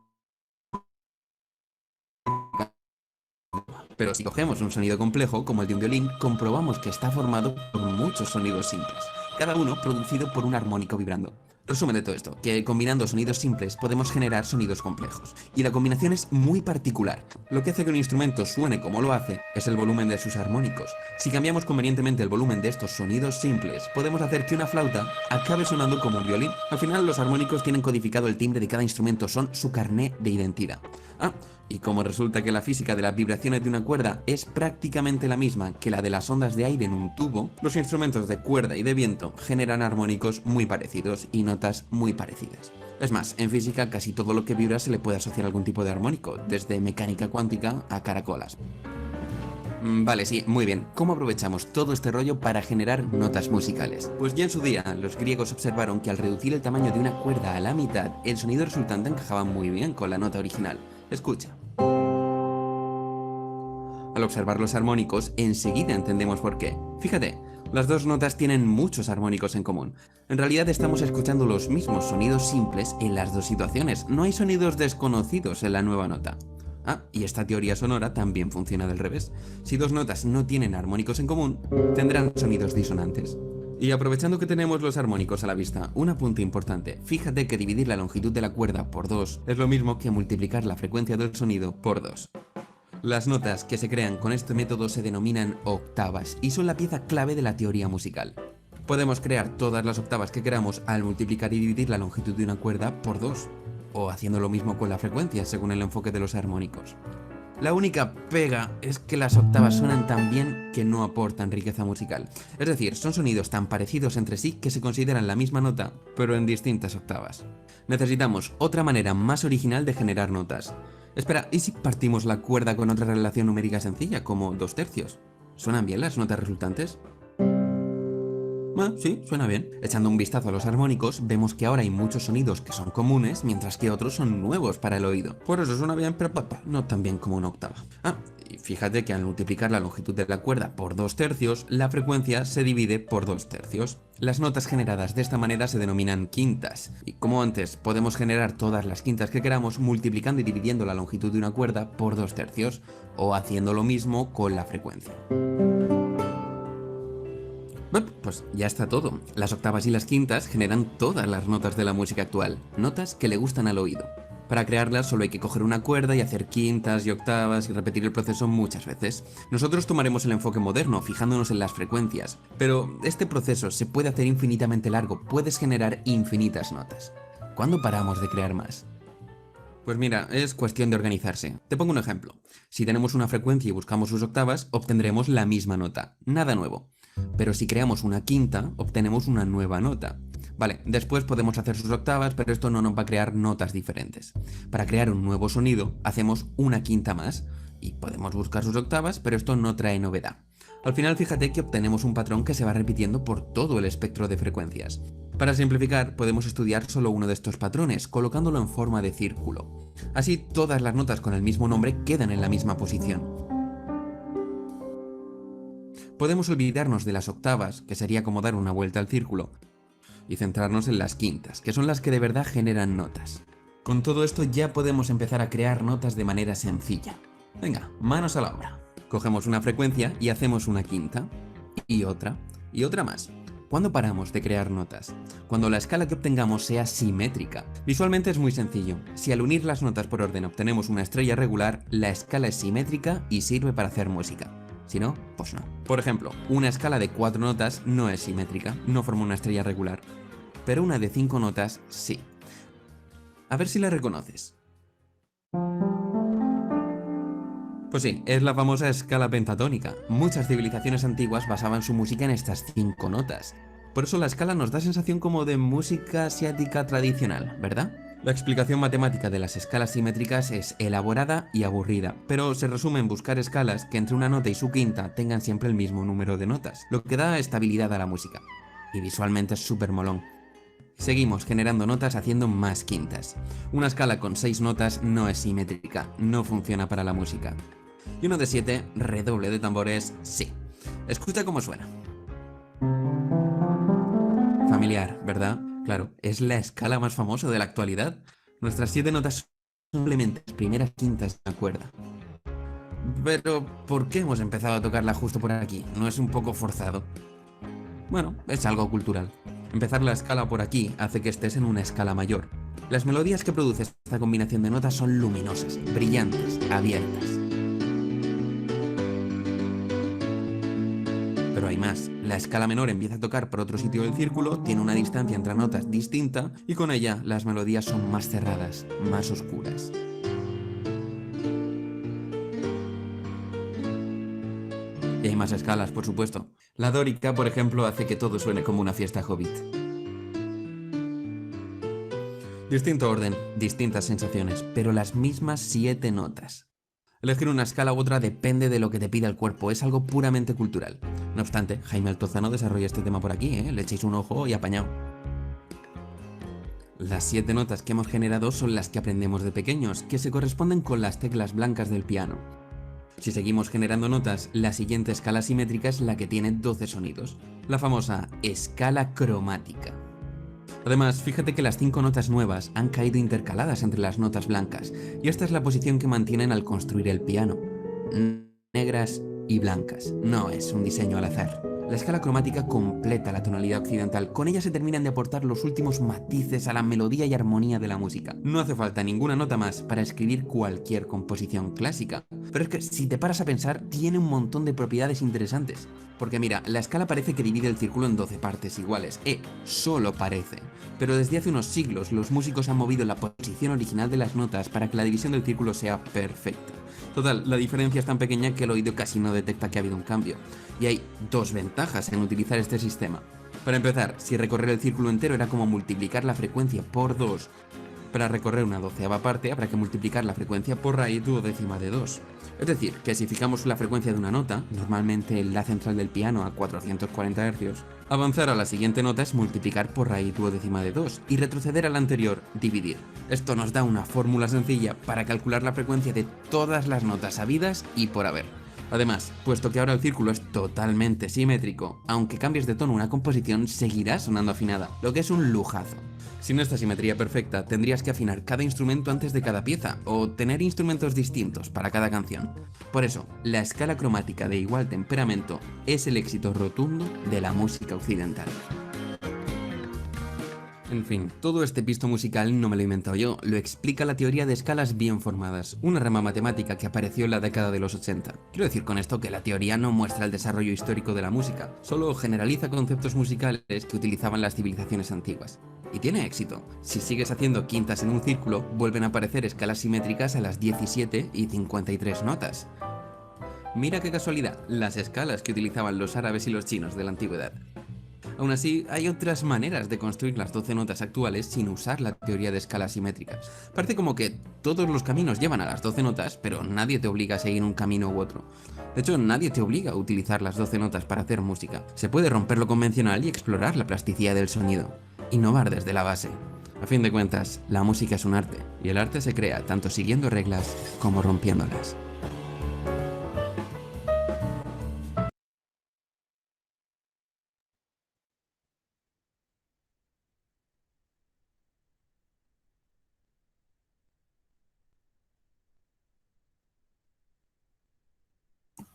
Pero si cogemos un sonido complejo, como el de un violín, comprobamos que está formado por muchos sonidos simples, cada uno producido por un armónico vibrando. Resumen de todo esto, que combinando sonidos simples podemos generar sonidos complejos, y la combinación es muy particular. Lo que hace que un instrumento suene como lo hace es el volumen de sus armónicos. Si cambiamos convenientemente el volumen de estos sonidos simples, podemos hacer que una flauta acabe sonando como un violín. Al final los armónicos tienen codificado el timbre de cada instrumento, son su carné de identidad. Y como resulta que la física de las vibraciones de una cuerda es prácticamente la misma que la de las ondas de aire en un tubo, los instrumentos de cuerda y de viento generan armónicos muy parecidos y notas muy parecidas. Es más, en física casi todo lo que vibra se le puede asociar a algún tipo de armónico, desde mecánica cuántica a caracolas. Vale, sí, muy bien. ¿Cómo aprovechamos todo este rollo para generar notas musicales? Pues ya en su día, los griegos observaron que al reducir el tamaño de una cuerda a la mitad, el sonido resultante encajaba muy bien con la nota original. Escucha. Al observar los armónicos, enseguida entendemos por qué. Fíjate, las 2 notas tienen muchos armónicos en común. En realidad estamos escuchando los mismos sonidos simples en las 2 situaciones. No hay sonidos desconocidos en la nueva nota. Y esta teoría sonora también funciona del revés. Si 2 notas no tienen armónicos en común, tendrán sonidos disonantes. Y aprovechando que tenemos los armónicos a la vista, un apunte importante. Fíjate que dividir la longitud de la cuerda por 2 es lo mismo que multiplicar la frecuencia del sonido por 2. Las notas que se crean con este método se denominan octavas y son la pieza clave de la teoría musical. Podemos crear todas las octavas que queramos al multiplicar y dividir la longitud de una cuerda por 2. O haciendo lo mismo con la frecuencia según el enfoque de los armónicos. La única pega es que las octavas suenan tan bien que no aportan riqueza musical. Es decir, son sonidos tan parecidos entre sí que se consideran la misma nota, pero en distintas octavas. Necesitamos otra manera más original de generar notas. Espera, ¿y si partimos la cuerda con otra relación numérica sencilla, como 2/3? ¿Suenan bien las notas resultantes? Sí, suena bien. Echando un vistazo a los armónicos, vemos que ahora hay muchos sonidos que son comunes, mientras que otros son nuevos para el oído. Por eso suena bien, pero no tan bien como una octava. Y fíjate que al multiplicar la longitud de la cuerda por 2/3, la frecuencia se divide por 2/3. Las notas generadas de esta manera se denominan quintas. Y como antes, podemos generar todas las quintas que queramos multiplicando y dividiendo la longitud de una cuerda por 2/3, o haciendo lo mismo con la frecuencia. Bueno, pues ya está todo. Las octavas y las quintas generan todas las notas de la música actual, notas que le gustan al oído. Para crearlas solo hay que coger una cuerda y hacer quintas y octavas y repetir el proceso muchas veces. Nosotros tomaremos el enfoque moderno, fijándonos en las frecuencias, pero este proceso se puede hacer infinitamente largo, puedes generar infinitas notas. ¿Cuándo paramos de crear más? Pues mira, es cuestión de organizarse. Te pongo un ejemplo. Si tenemos una frecuencia y buscamos sus octavas, obtendremos la misma nota, nada nuevo. Pero si creamos una quinta, obtenemos una nueva nota. Vale, después podemos hacer sus octavas, pero esto no nos va a crear notas diferentes. Para crear un nuevo sonido, hacemos una quinta más, y podemos buscar sus octavas, pero esto no trae novedad. Al final, fíjate que obtenemos un patrón que se va repitiendo por todo el espectro de frecuencias. Para simplificar, podemos estudiar solo uno de estos patrones, colocándolo en forma de círculo. Así, todas las notas con el mismo nombre quedan en la misma posición. Podemos olvidarnos de las octavas, que sería como dar una vuelta al círculo, y centrarnos en las quintas, que son las que de verdad generan notas. Con todo esto ya podemos empezar a crear notas de manera sencilla. Venga, manos a la obra. Cogemos una frecuencia y hacemos una quinta, y otra más. ¿Cuándo paramos de crear notas? Cuando la escala que obtengamos sea simétrica. Visualmente es muy sencillo. Si al unir las notas por orden obtenemos una estrella regular, la escala es simétrica y sirve para hacer música. Si no, pues no. Por ejemplo, una escala de 4 notas no es simétrica, no forma una estrella regular. Pero una de 5 notas sí. A ver si la reconoces. Pues sí, es la famosa escala pentatónica. Muchas civilizaciones antiguas basaban su música en estas 5 notas. Por eso la escala nos da sensación como de música asiática tradicional, ¿verdad? La explicación matemática de las escalas simétricas es elaborada y aburrida, pero se resume en buscar escalas que entre una nota y su quinta tengan siempre el mismo número de notas, lo que da estabilidad a la música. Y visualmente es súper molón. Seguimos generando notas haciendo más quintas. Una escala con 6 notas no es simétrica, no funciona para la música. Y uno de 7, redoble de tambores, sí. Escucha cómo suena. Familiar, ¿verdad? Claro, es la escala más famosa de la actualidad. Nuestras 7 notas son simplemente las primeras quintas de la cuerda. Pero, ¿por qué hemos empezado a tocarla justo por aquí? ¿No es un poco forzado? Bueno, es algo cultural. Empezar la escala por aquí hace que estés en una escala mayor. Las melodías que produce esta combinación de notas son luminosas, brillantes, abiertas. Pero hay más. La escala menor empieza a tocar por otro sitio del círculo, tiene una distancia entre notas distinta y con ella las melodías son más cerradas, más oscuras. Y hay más escalas, por supuesto. La dórica, por ejemplo, hace que todo suene como una fiesta hobbit. Distinto orden, distintas sensaciones, pero las mismas 7 notas. Elegir una escala u otra depende de lo que te pida el cuerpo, es algo puramente cultural. No obstante, Jaime Altozano desarrolla este tema por aquí, le echéis un ojo y apañado. Las 7 notas que hemos generado son las que aprendemos de pequeños, que se corresponden con las teclas blancas del piano. Si seguimos generando notas, la siguiente escala simétrica es la que tiene 12 sonidos, la famosa escala cromática. Además, fíjate que las 5 notas nuevas han caído intercaladas entre las notas blancas, y esta es la posición que mantienen al construir el piano. Negras y blancas, no es un diseño al azar. La escala cromática completa la tonalidad occidental, con ella se terminan de aportar los últimos matices a la melodía y armonía de la música. No hace falta ninguna nota más para escribir cualquier composición clásica. Pero es que si te paras a pensar, tiene un montón de propiedades interesantes. Porque mira, la escala parece que divide el círculo en 12 partes iguales, solo parece. Pero desde hace unos siglos los músicos han movido la posición original de las notas para que la división del círculo sea perfecta. Total, la diferencia es tan pequeña que el oído casi no detecta que ha habido un cambio. Y hay 2 ventajas en utilizar este sistema. Para empezar, si recorrer el círculo entero era como multiplicar la frecuencia por 2. Para recorrer una 12ª parte habrá que multiplicar la frecuencia por raíz duodécima de 2. Es decir, que si fijamos la frecuencia de una nota, normalmente en la central del piano a 440 Hz, Avanzar a la siguiente nota es multiplicar por raíz duodécima de 2 y retroceder a la anterior, dividir. Esto nos da una fórmula sencilla para calcular la frecuencia de todas las notas sabidas y por haber. Además, puesto que ahora el círculo es totalmente simétrico, aunque cambies de tono una composición seguirá sonando afinada, lo que es un lujazo. Sin esta simetría perfecta, tendrías que afinar cada instrumento antes de cada pieza, o tener instrumentos distintos para cada canción. Por eso, la escala cromática de igual temperamento es el éxito rotundo de la música occidental. En fin, todo este pisto musical no me lo he inventado yo, lo explica la teoría de escalas bien formadas, una rama matemática que apareció en la década de los 80. Quiero decir con esto que la teoría no muestra el desarrollo histórico de la música, solo generaliza conceptos musicales que utilizaban las civilizaciones antiguas. Y tiene éxito. Si sigues haciendo quintas en un círculo, vuelven a aparecer escalas simétricas a las 17 y 53 notas. Mira qué casualidad, las escalas que utilizaban los árabes y los chinos de la antigüedad. Aún así, hay otras maneras de construir las 12 notas actuales sin usar la teoría de escalas simétricas. Parece como que todos los caminos llevan a las 12 notas, pero nadie te obliga a seguir un camino u otro. De hecho, nadie te obliga a utilizar las 12 notas para hacer música. Se puede romper lo convencional y explorar la plasticidad del sonido. Innovar desde la base. A fin de cuentas, la música es un arte, y el arte se crea tanto siguiendo reglas como rompiéndolas.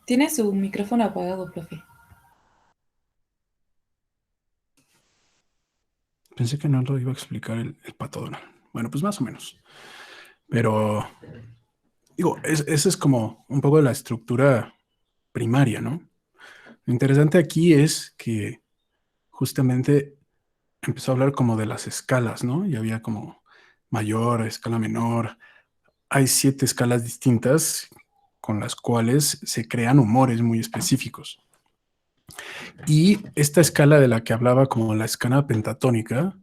Tiene su micrófono apagado, profe. Pensé que no lo iba a explicar el Pato Donald. Bueno, pues más o menos. Pero, digo, esa es como un poco la estructura primaria, ¿no? Lo interesante aquí es que justamente empezó a hablar como de las escalas, ¿no? Y había como mayor, escala menor. Hay 7 escalas distintas con las cuales se crean humores muy específicos. Y esta escala de la que hablaba como la escala pentatónica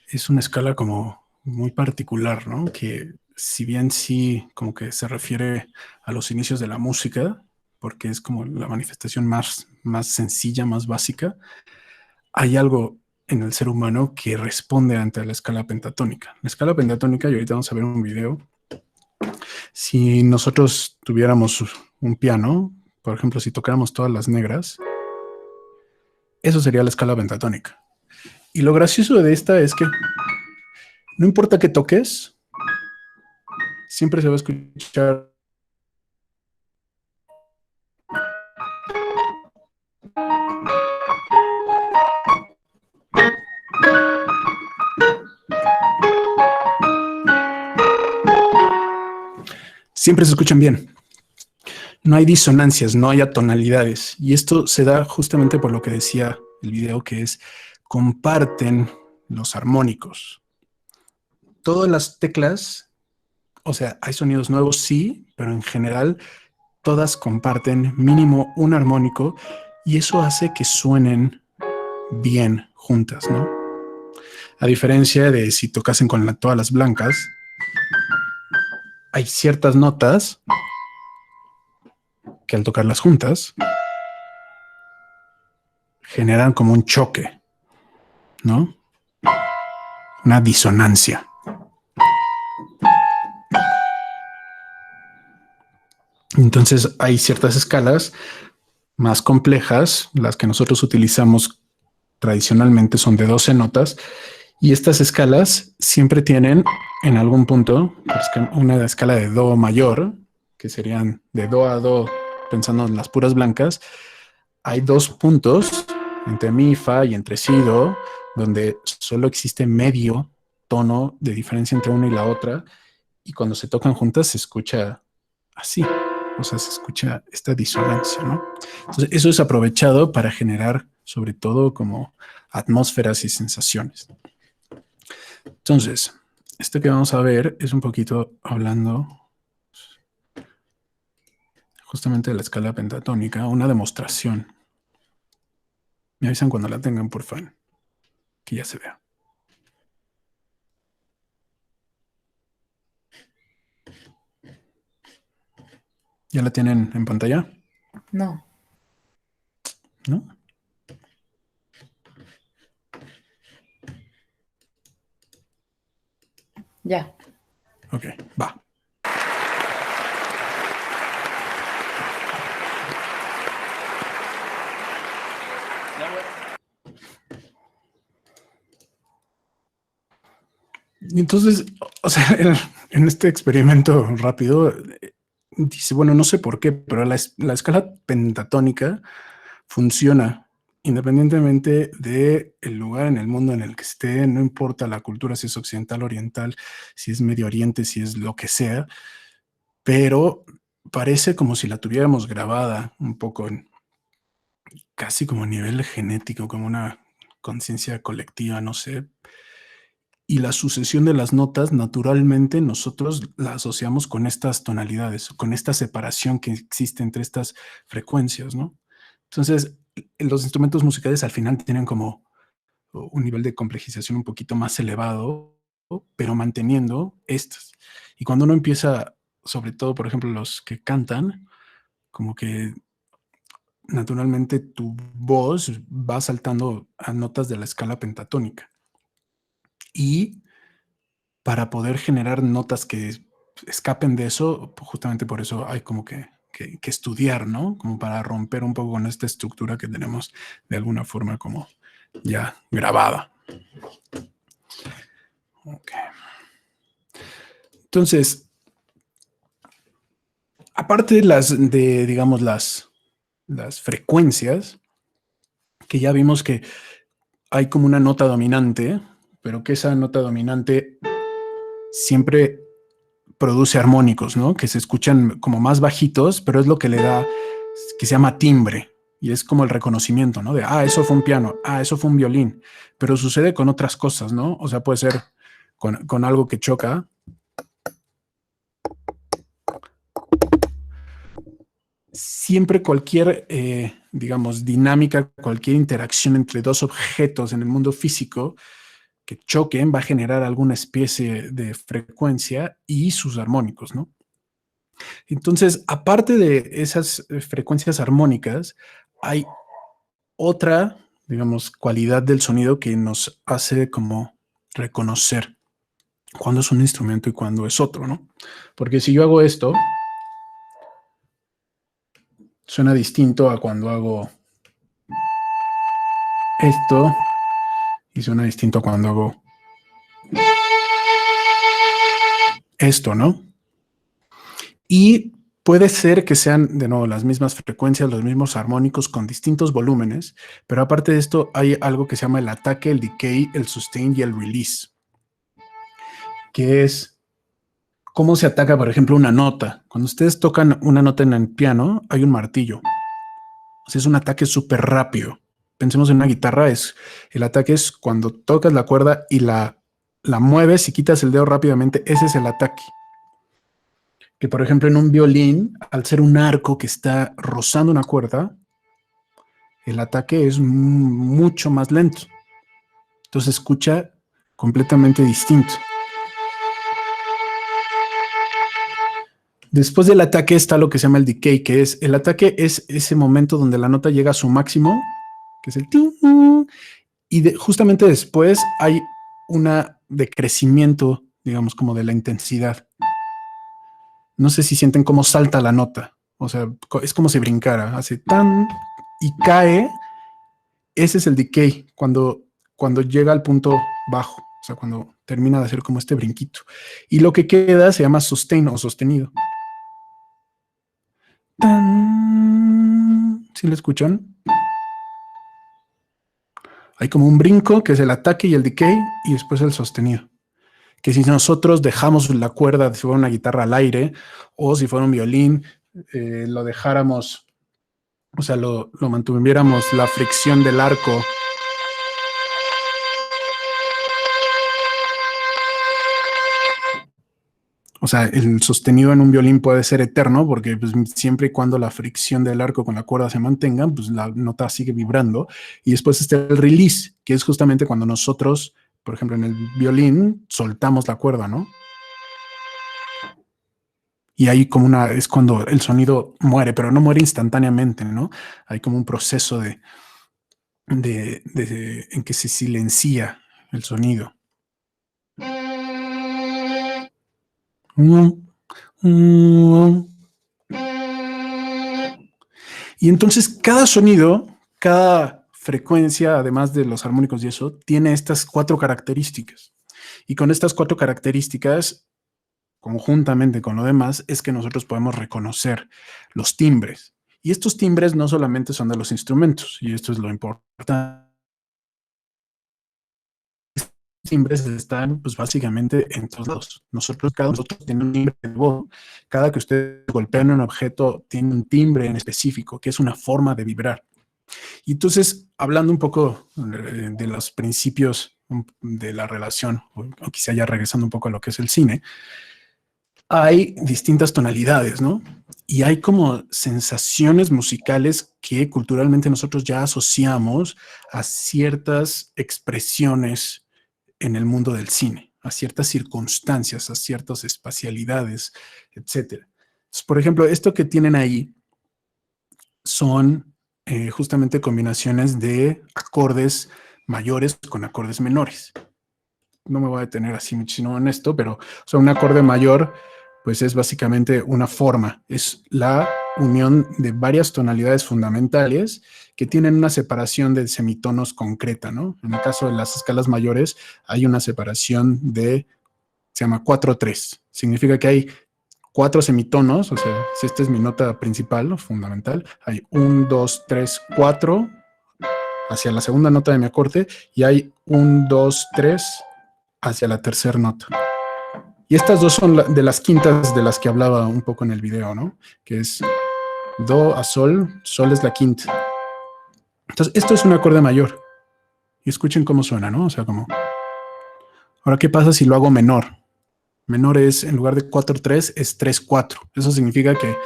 es una escala como muy particular, ¿no? Que si bien sí como que se refiere a los inicios de la música, porque es como la manifestación más sencilla, más básica, hay algo en el ser humano que responde ante la escala pentatónica. La escala pentatónica, y ahorita vamos a ver un video, si nosotros tuviéramos un piano, por ejemplo, si tocáramos todas las negras, eso sería la escala pentatónica. Y lo gracioso de esta es que no importa qué toques, siempre se va a escuchar. Siempre se escuchan bien. No hay disonancias, no hay atonalidades. Y esto se da justamente por lo que decía el video, que es comparten los armónicos. Todas las teclas, o sea, hay sonidos nuevos, sí, pero en general todas comparten mínimo un armónico y eso hace que suenen bien juntas, ¿no? A diferencia de si tocasen con todas las blancas, hay ciertas notas que al tocarlas juntas generan como un choque, ¿no? Una disonancia. Entonces hay ciertas escalas más complejas, las que nosotros utilizamos tradicionalmente son de 12 notas, y estas escalas siempre tienen en algún punto una escala de do mayor, que serían de do a do, pensando en las puras blancas. Hay 2 puntos entre mi, fa y entre si, do, donde solo existe medio tono de diferencia entre una y la otra, y cuando se tocan juntas se escucha así, o sea, se escucha esta disonancia, ¿no? Entonces, eso es aprovechado para generar, sobre todo, como atmósferas y sensaciones. Entonces, esto que vamos a ver es un poquito hablando justamente de la escala pentatónica, una demostración. Me avisan cuando la tengan, por favor, que ya se vea. ¿Ya la tienen en pantalla? No. ¿No? Ya. Ok, va. Y entonces, o sea, en este experimento rápido, dice, bueno, no sé por qué, pero la escala pentatónica funciona independientemente del lugar en el mundo en el que esté, no importa la cultura, si es occidental, oriental, si es Medio Oriente, si es lo que sea, pero parece como si la tuviéramos grabada un poco casi como a nivel genético, como una conciencia colectiva, no sé. Y la sucesión de las notas, naturalmente, nosotros la asociamos con estas tonalidades, con esta separación que existe entre estas frecuencias, ¿no? Entonces, los instrumentos musicales al final tienen como un nivel de complejización un poquito más elevado, pero manteniendo estas. Y cuando uno empieza, sobre todo, por ejemplo, los que cantan, como que naturalmente tu voz va saltando a notas de la escala pentatónica. Y para poder generar notas que escapen de eso, justamente por eso hay como que estudiar, ¿no? Como para romper un poco con esta estructura que tenemos de alguna forma como ya grabada. Ok. Entonces, aparte digamos, las frecuencias, que ya vimos que hay como una nota dominante, pero que esa nota dominante siempre produce armónicos, ¿no? Que se escuchan como más bajitos, pero es lo que le da, que se llama timbre. Y es como el reconocimiento, ¿no? De, eso fue un piano, eso fue un violín. Pero sucede con otras cosas, ¿no? O sea, puede ser con algo que choca. Siempre cualquier, digamos, dinámica, cualquier interacción entre dos objetos en el mundo físico que choquen va a generar alguna especie de frecuencia y sus armónicos, ¿no? Entonces, aparte de esas frecuencias armónicas, hay otra, digamos, cualidad del sonido que nos hace como reconocer cuándo es un instrumento y cuándo es otro, ¿no? Porque si yo hago esto, suena distinto a cuando hago esto y suena distinto a cuando hago esto, ¿no? Y puede ser que sean, de nuevo, las mismas frecuencias, los mismos armónicos con distintos volúmenes, pero aparte de esto hay algo que se llama el ataque, el decay, el sustain y el release, que es cómo se ataca, por ejemplo, una nota. Cuando ustedes tocan una nota en el piano, hay un martillo. O sea, es un ataque súper rápido. Pensemos en una guitarra, el ataque es cuando tocas la cuerda y la mueves y quitas el dedo rápidamente, ese es el ataque. Que por ejemplo en un violín, al ser un arco que está rozando una cuerda, el ataque es mucho más lento. Entonces escucha completamente distinto. Después del ataque está lo que se llama el decay, que es el ataque es ese momento donde la nota llega a su máximo, que es el y justamente después hay una decrecimiento, digamos, como de la intensidad. No sé si sienten cómo salta la nota. O sea, es como si brincara, hace tan y cae. Ese es el decay, cuando llega al punto bajo, o sea, cuando termina de hacer como este brinquito. Y lo que queda se llama sustain o sostenido. ¿Sí lo escuchan? Hay como un brinco que es el ataque y el decay y después el sostenido. Que si nosotros dejamos la cuerda, si fuera una guitarra al aire o si fuera un violín, lo dejáramos, o sea, lo mantuviéramos la fricción del arco. O sea, el sostenido en un violín puede ser eterno porque pues, siempre y cuando la fricción del arco con la cuerda se mantenga, pues la nota sigue vibrando. Y después está el release, que es justamente cuando nosotros, por ejemplo, en el violín, soltamos la cuerda, ¿no? Y ahí como es cuando el sonido muere, pero no muere instantáneamente, ¿no? Hay como un proceso en que se silencia el sonido. Y entonces cada sonido, cada frecuencia, además de los armónicos y eso, tiene estas 4 características. Y con estas 4 características, conjuntamente con lo demás, es que nosotros podemos reconocer los timbres. Y estos timbres no solamente son de los instrumentos, y esto es lo importante. Timbres están pues básicamente en todos lados. Cada uno tiene un timbre de voz. Cada que usted golpea en un objeto tiene un timbre en específico, que es una forma de vibrar. Y entonces, hablando un poco de los principios de la relación, o quizá ya regresando un poco a lo que es el cine, hay distintas tonalidades, ¿no? Y hay como sensaciones musicales que culturalmente nosotros ya asociamos a ciertas expresiones en el mundo del cine, a ciertas circunstancias, a ciertas espacialidades, etcétera. Entonces, por ejemplo, esto que tienen ahí son justamente combinaciones de acordes mayores con acordes menores. No me voy a detener así muchísimo en esto, pero o sea, un acorde mayor pues es básicamente una forma, es la unión de varias tonalidades fundamentales que tienen una separación de semitonos concreta, ¿no? En el caso de las escalas mayores hay una separación se llama 4-3. Significa que hay 4 semitonos, o sea, si esta es mi nota principal o fundamental, hay 1, 2, 3, 4 hacia la segunda nota de mi acorde y hay 1, 2, 3 hacia la tercera nota. Y estas dos son de las quintas de las que hablaba un poco en el video, ¿no? Que es do a sol, sol es la quinta. Entonces, esto es un acorde mayor. Y escuchen cómo suena, ¿no? O sea, como... Ahora, ¿qué pasa si lo hago menor? Menor es, en lugar de 4-3, es 3-4. Eso significa que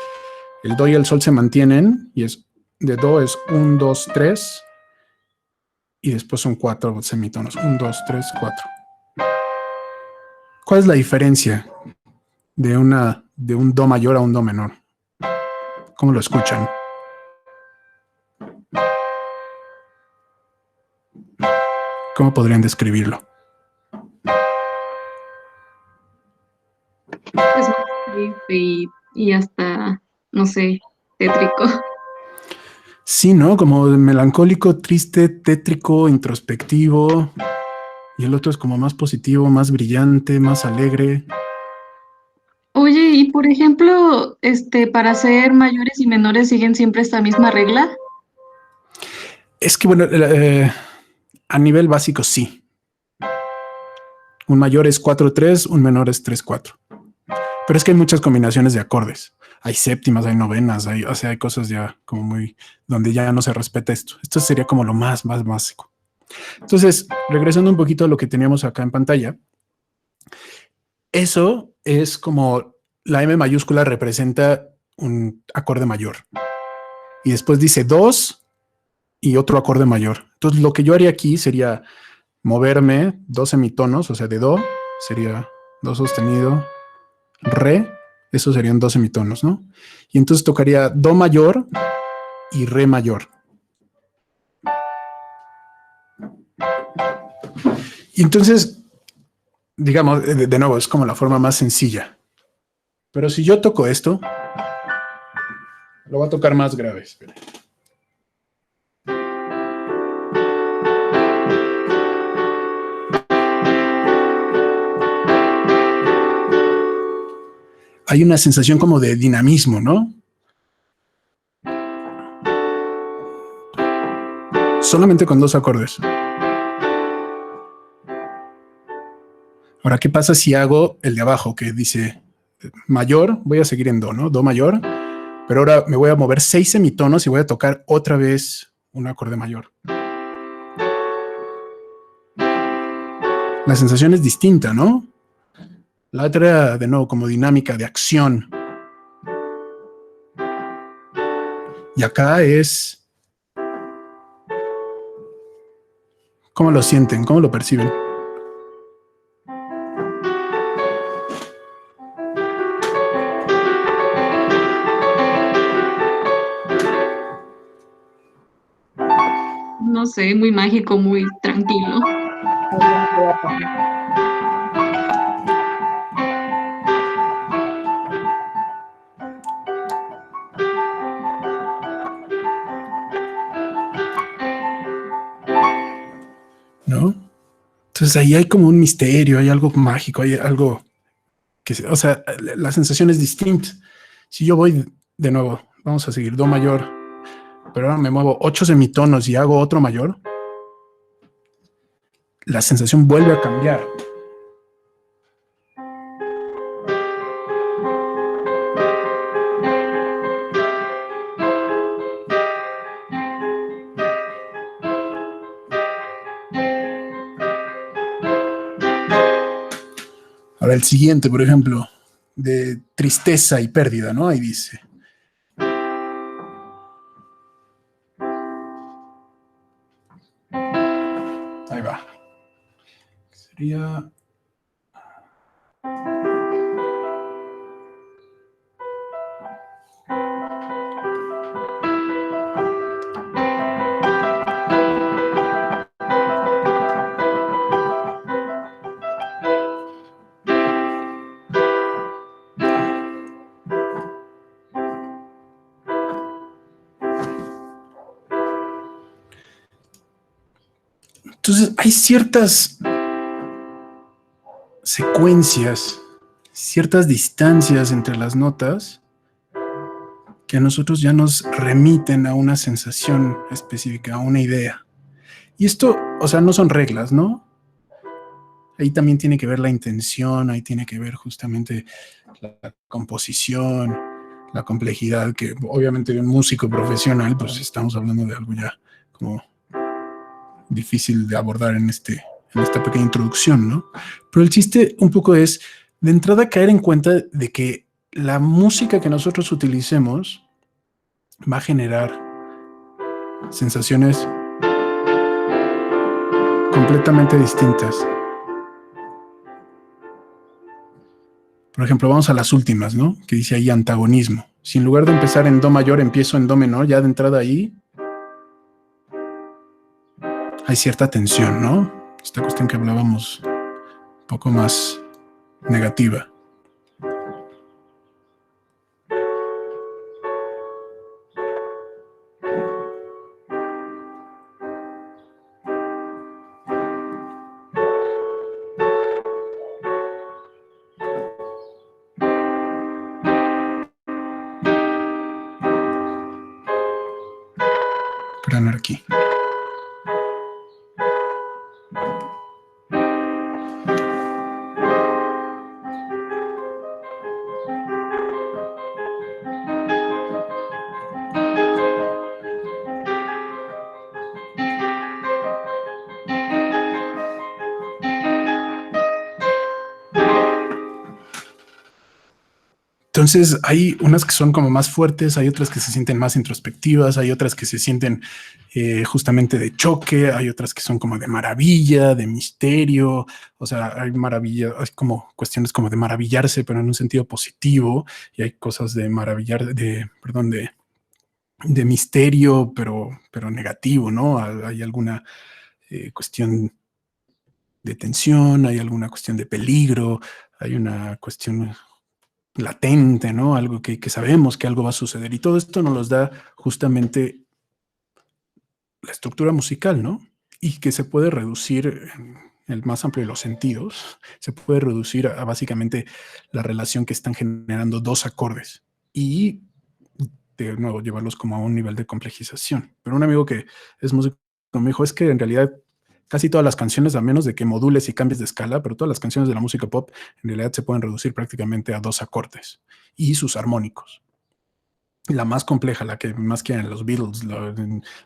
el do y el sol se mantienen y es de do es 1, 2, 3 y después son 4 semitonos. 1, 2, 3, 4. ¿Cuál es la diferencia de un do mayor a un do menor? ¿Cómo lo escuchan? ¿Cómo podrían describirlo? Es más triste y hasta, no sé, tétrico. Sí, ¿no? Como melancólico, triste, tétrico, introspectivo. Y el otro es como más positivo, más brillante, más alegre. Oye, y por ejemplo, para ser mayores y menores siguen siempre esta misma regla. Es que, bueno, a nivel básico sí. Un mayor es 4-3, un menor es 3-4. Pero es que hay muchas combinaciones de acordes. Hay séptimas, hay novenas, o sea, hay cosas ya como muy... donde ya no se respeta esto. Esto sería como lo más básico. Entonces, regresando un poquito a lo que teníamos acá en pantalla, eso es como la M mayúscula representa un acorde mayor. Y después dice 2 y otro acorde mayor. Entonces, lo que yo haría aquí sería moverme 2 semitonos, o sea, de do sería do sostenido, re, esos serían 2 semitonos, ¿no? Y entonces tocaría do mayor y re mayor. Y entonces, digamos, de nuevo, es como la forma más sencilla. Pero si yo toco esto, lo voy a tocar más grave. Espera. Hay una sensación como de dinamismo, ¿no? Solamente con 2 acordes. Ahora, ¿qué pasa si hago el de abajo que dice mayor? Voy a seguir en do, ¿no? Do mayor. Pero ahora me voy a mover 6 semitonos y voy a tocar otra vez un acorde mayor. La sensación es distinta, ¿no? La otra, de nuevo, como dinámica de acción. Y acá es... ¿Cómo lo sienten? ¿Cómo lo perciben? No sé, muy mágico, muy tranquilo. Entonces ahí hay como un misterio, hay algo mágico, hay algo o sea, la sensación es distinta. Si yo voy de nuevo, vamos a seguir do mayor, pero ahora me muevo 8 semitonos y hago otro mayor, la sensación vuelve a cambiar. Ahora el siguiente, por ejemplo, de tristeza y pérdida, ¿no? Ahí dice. Ahí va. Sería... Entonces, hay ciertas secuencias, ciertas distancias entre las notas que a nosotros ya nos remiten a una sensación específica, a una idea. Y esto, o sea, no son reglas, ¿no? Ahí también tiene que ver la intención, ahí tiene que ver justamente la composición, la complejidad, que obviamente de un músico profesional, pues estamos hablando de algo ya como difícil de abordar en esta pequeña introducción, ¿no? Pero el chiste un poco es, de entrada, caer en cuenta de que la música que nosotros utilicemos va a generar sensaciones completamente distintas. Por ejemplo, vamos a las últimas, ¿no? Que dice ahí antagonismo. Si en lugar de empezar en do mayor, empiezo en do menor, ya de entrada ahí hay cierta tensión, ¿no? Esta cuestión que hablábamos un poco más negativa. Perdón, aquí. Entonces hay unas que son como más fuertes, hay otras que se sienten más introspectivas, hay otras que se sienten justamente de choque, hay otras que son como de maravilla, de misterio, o sea, hay maravilla, hay como cuestiones como de maravillarse, pero en un sentido positivo, y hay cosas de maravillar, de misterio, pero negativo, ¿no? Hay alguna cuestión de tensión, hay alguna cuestión de peligro, hay una cuestión latente, ¿no? Algo que sabemos que algo va a suceder. Y todo esto nos los da justamente la estructura musical, ¿no? Y que se puede reducir en el más amplio de los sentidos, se puede reducir a básicamente la relación que están generando dos acordes y de nuevo llevarlos como a un nivel de complejización. Pero un amigo que es músico me dijo, es que en realidad casi todas las canciones, a menos de que modules y cambies de escala, pero todas las canciones de la música pop en realidad se pueden reducir prácticamente a dos acordes y sus armónicos. La más compleja, la que más quieren los Beatles,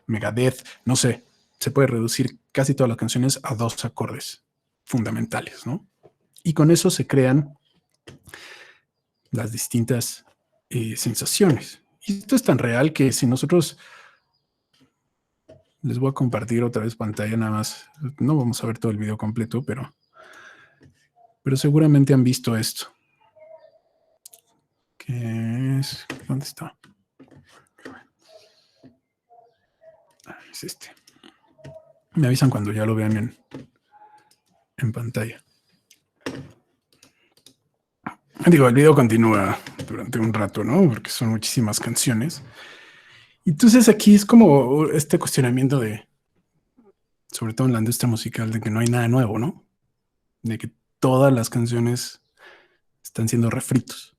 Megadeth, no sé, se puede reducir casi todas las canciones a dos acordes fundamentales, ¿no? Y con eso se crean las distintas sensaciones. Y esto es tan real que si nosotros... Les voy a compartir otra vez pantalla, nada más. No vamos a ver todo el video completo, pero seguramente han visto esto. ¿Qué es? ¿Dónde está? Es este. Me avisan cuando ya lo vean en pantalla. Digo, el video continúa durante un rato, ¿no? Porque son muchísimas canciones. Entonces aquí es como este cuestionamiento de, sobre todo en la industria musical, de que no hay nada nuevo, ¿no? de que todas las canciones están siendo refritos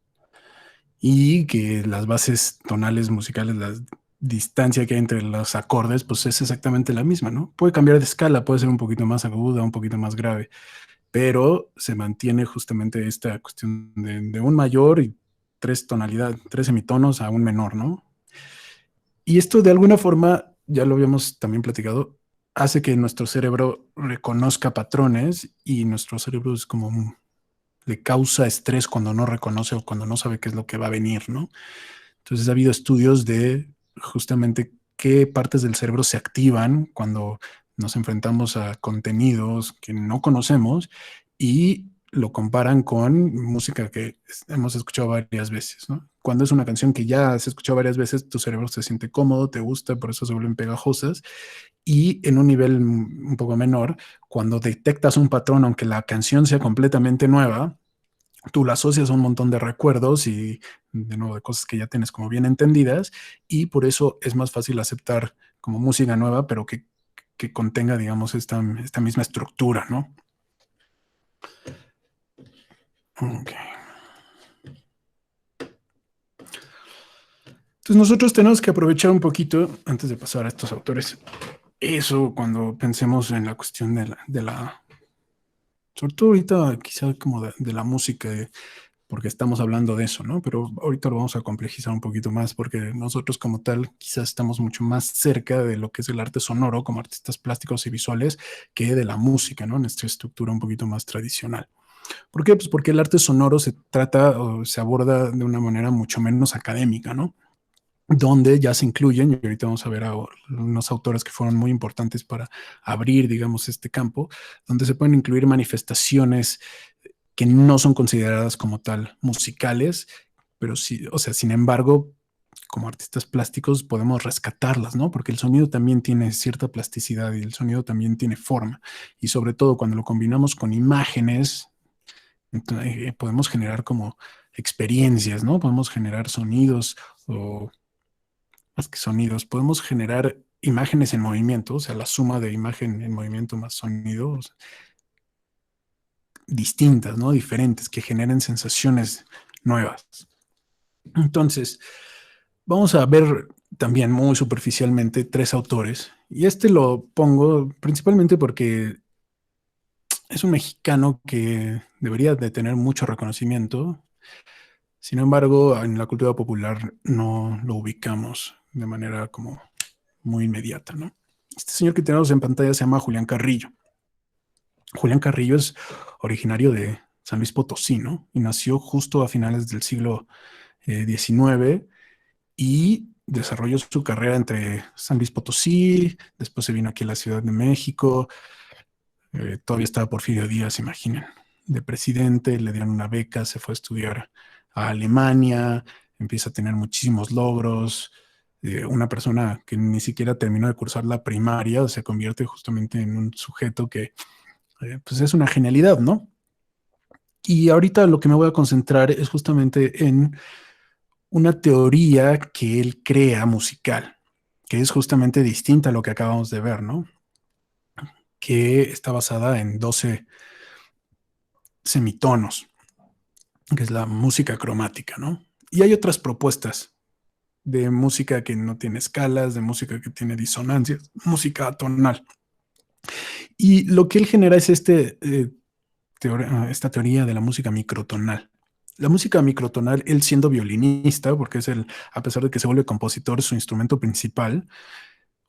y que las bases tonales musicales, la distancia que hay entre los acordes, pues es exactamente la misma, ¿no? Puede cambiar de escala, puede ser un poquito más aguda, un poquito más grave, pero se mantiene justamente esta cuestión de un mayor y tres tonalidades, tres semitonos a un menor, ¿no? Y esto de alguna forma, ya lo habíamos también platicado, hace que nuestro cerebro reconozca patrones y nuestro cerebro es como le causa estrés cuando no reconoce o cuando no sabe qué es lo que va a venir, ¿no? Entonces ha habido estudios de justamente qué partes del cerebro se activan cuando nos enfrentamos a contenidos que no conocemos y lo comparan con música que hemos escuchado varias veces, ¿no? Cuando es una canción que ya has escuchado varias veces, tu cerebro se siente cómodo, te gusta, por eso se vuelven pegajosas. Y en un nivel un poco menor, cuando detectas un patrón, aunque la canción sea completamente nueva, tú la asocias a un montón de recuerdos y de nuevo de cosas que ya tienes como bien entendidas y por eso es más fácil aceptar como música nueva, pero que contenga, digamos, esta misma estructura, ¿no? Ok. Entonces nosotros tenemos que aprovechar un poquito, antes de pasar a estos autores, eso cuando pensemos en la cuestión sobre todo ahorita quizá como de la música, porque estamos hablando de eso, ¿no? Pero ahorita lo vamos a complejizar un poquito más porque nosotros como tal quizás estamos mucho más cerca de lo que es el arte sonoro como artistas plásticos y visuales que de la música, ¿no? En esta estructura un poquito más tradicional. ¿Por qué? Pues porque el arte sonoro se trata o se aborda de una manera mucho menos académica, ¿no? Donde ya se incluyen, y ahorita vamos a ver a unos autores que fueron muy importantes para abrir, digamos, este campo, donde se pueden incluir manifestaciones que no son consideradas como tal musicales, pero sí, o sea, sin embargo, como artistas plásticos podemos rescatarlas, ¿no? Porque el sonido también tiene cierta plasticidad y el sonido también tiene forma. Y sobre todo cuando lo combinamos con imágenes, entonces, podemos generar como experiencias, ¿no? Podemos generar sonidos o más que sonidos, podemos generar imágenes en movimiento, o sea, la suma de imagen en movimiento más sonidos distintas, ¿no? Diferentes, que generen sensaciones nuevas. Entonces, vamos a ver también muy superficialmente tres autores. Y este lo pongo principalmente porque es un mexicano que debería de tener mucho reconocimiento. Sin embargo, en la cultura popular no lo ubicamos de manera como muy inmediata, ¿no? Este señor que tenemos en pantalla se llama Julián Carrillo. Julián Carrillo es originario de San Luis Potosí, ¿no? Y nació justo a finales del siglo XIX y desarrolló su carrera entre San Luis Potosí, después se vino aquí a la Ciudad de México, todavía estaba Porfirio Díaz, imaginen, de presidente, le dieron una beca, se fue a estudiar a Alemania, empieza a tener muchísimos logros, una persona que ni siquiera terminó de cursar la primaria, se convierte justamente en un sujeto que pues es una genialidad, ¿no? Y ahorita lo que me voy a concentrar es justamente en una teoría que él crea musical, que es justamente distinta a lo que acabamos de ver, ¿no? Que está basada en 12 semitonos, que es la música cromática, ¿no? Y hay otras propuestas de música que no tiene escalas, de música que tiene disonancias, música atonal. Y lo que él genera es esta teoría de la música microtonal. La música microtonal, él siendo violinista, porque es a pesar de que se vuelve compositor, su instrumento principal,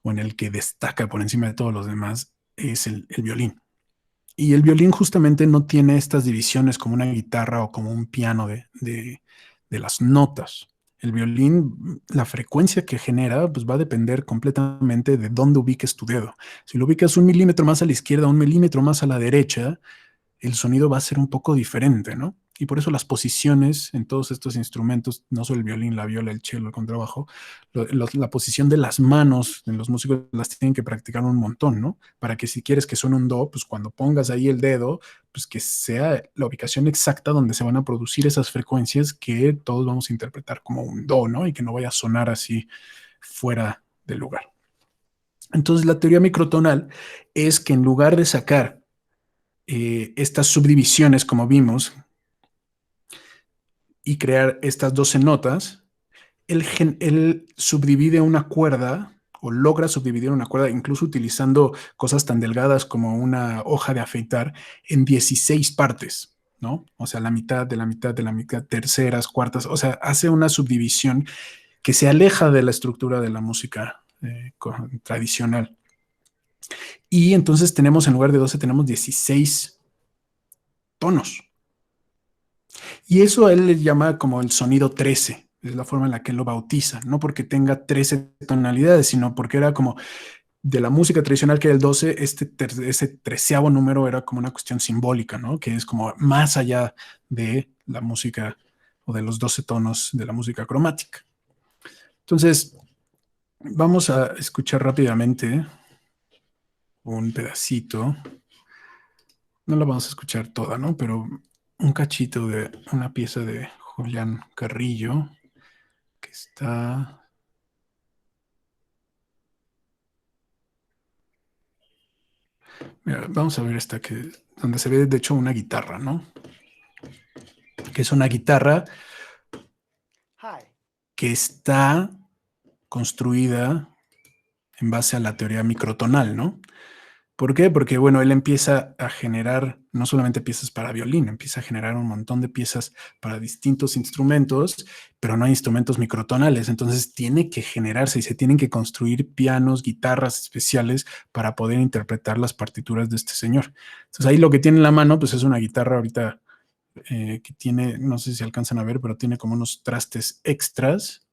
o en el que destaca por encima de todos los demás, es el violín. Y el violín justamente no tiene estas divisiones como una guitarra o como un piano de las notas. El violín, la frecuencia que genera, pues va a depender completamente de dónde ubiques tu dedo. Si lo ubicas 1 milímetro más a la izquierda, 1 milímetro más a la derecha, el sonido va a ser un poco diferente, ¿no? Y por eso las posiciones en todos estos instrumentos, no solo el violín, la viola, el cello, el contrabajo, la posición de las manos en los músicos las tienen que practicar un montón, ¿no? Para que si quieres que suene un do, pues cuando pongas ahí el dedo, pues que sea la ubicación exacta donde se van a producir esas frecuencias que todos vamos a interpretar como un do, ¿no? Y que no vaya a sonar así fuera del lugar. Entonces la teoría microtonal es que en lugar de sacar estas subdivisiones, como vimos, y crear estas 12 notas, él subdivide una cuerda o logra subdividir una cuerda, incluso utilizando cosas tan delgadas como una hoja de afeitar, en 16 partes, ¿no? O sea, la mitad de la mitad de la mitad, terceras, cuartas, o sea, hace una subdivisión que se aleja de la estructura de la música tradicional. Y entonces tenemos, en lugar de 12, tenemos 16 tonos. Y eso a él le llama como el sonido 13. Es la forma en la que él lo bautiza, no porque tenga 13 tonalidades, sino porque era como de la música tradicional, que era el 12, ese 13º número era como una cuestión simbólica, ¿no? Que es como más allá de la música o de los 12 tonos de la música cromática. Entonces, vamos a escuchar rápidamente un pedacito. No la vamos a escuchar toda, ¿no? Pero un cachito de una pieza de Julián Carrillo que está... Mira, vamos a ver esta que, donde se ve de hecho una guitarra, ¿no? Que es una guitarra que está construida en base a la teoría microtonal, ¿no? ¿Por qué? Porque, bueno, él empieza a generar no solamente piezas para violín, empieza a generar un montón de piezas para distintos instrumentos, pero no hay instrumentos microtonales. Entonces tiene que generarse y se tienen que construir pianos, guitarras especiales para poder interpretar las partituras de este señor. Entonces ahí lo que tiene en la mano, pues es una guitarra ahorita que tiene, no sé si alcanzan a ver, pero tiene como unos trastes extras.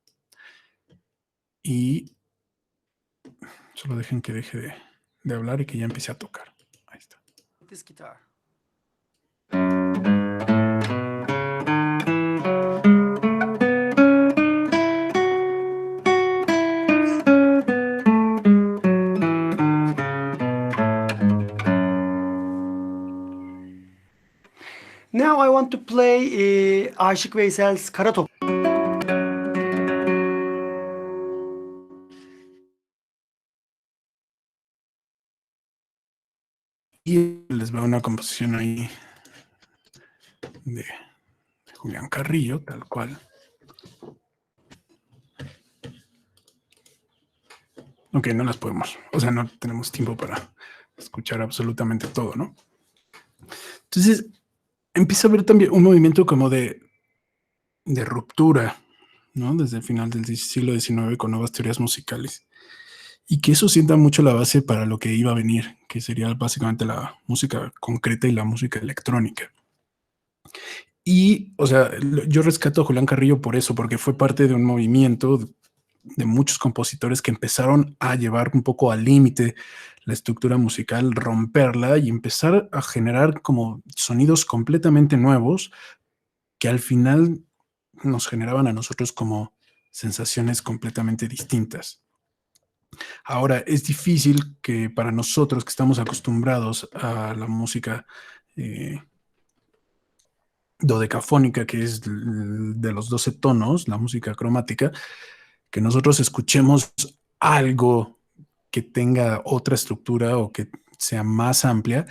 Y solo dejen que deje de hablar y que ya empiece a tocar. Ahí está. This guitar. Now I want to play Aşık Veysel's Kara Top. Y les veo una composición ahí de Julián Carrillo, tal cual. Ok, no las podemos, o sea, no tenemos tiempo para escuchar absolutamente todo, ¿no? Entonces, empieza a haber también un movimiento como de ruptura, ¿no? Desde el final del siglo XIX con nuevas teorías musicales. Y que eso sienta mucho la base para lo que iba a venir, que sería básicamente la música concreta y la música electrónica. Y, o sea, yo rescato a Julián Carrillo por eso, porque fue parte de un movimiento de muchos compositores que empezaron a llevar un poco al límite la estructura musical, romperla y empezar a generar como sonidos completamente nuevos que al final nos generaban a nosotros como sensaciones completamente distintas. Ahora, es difícil que para nosotros que estamos acostumbrados a la música dodecafónica, que es de los 12 tonos, la música cromática, que nosotros escuchemos algo que tenga otra estructura o que sea más amplia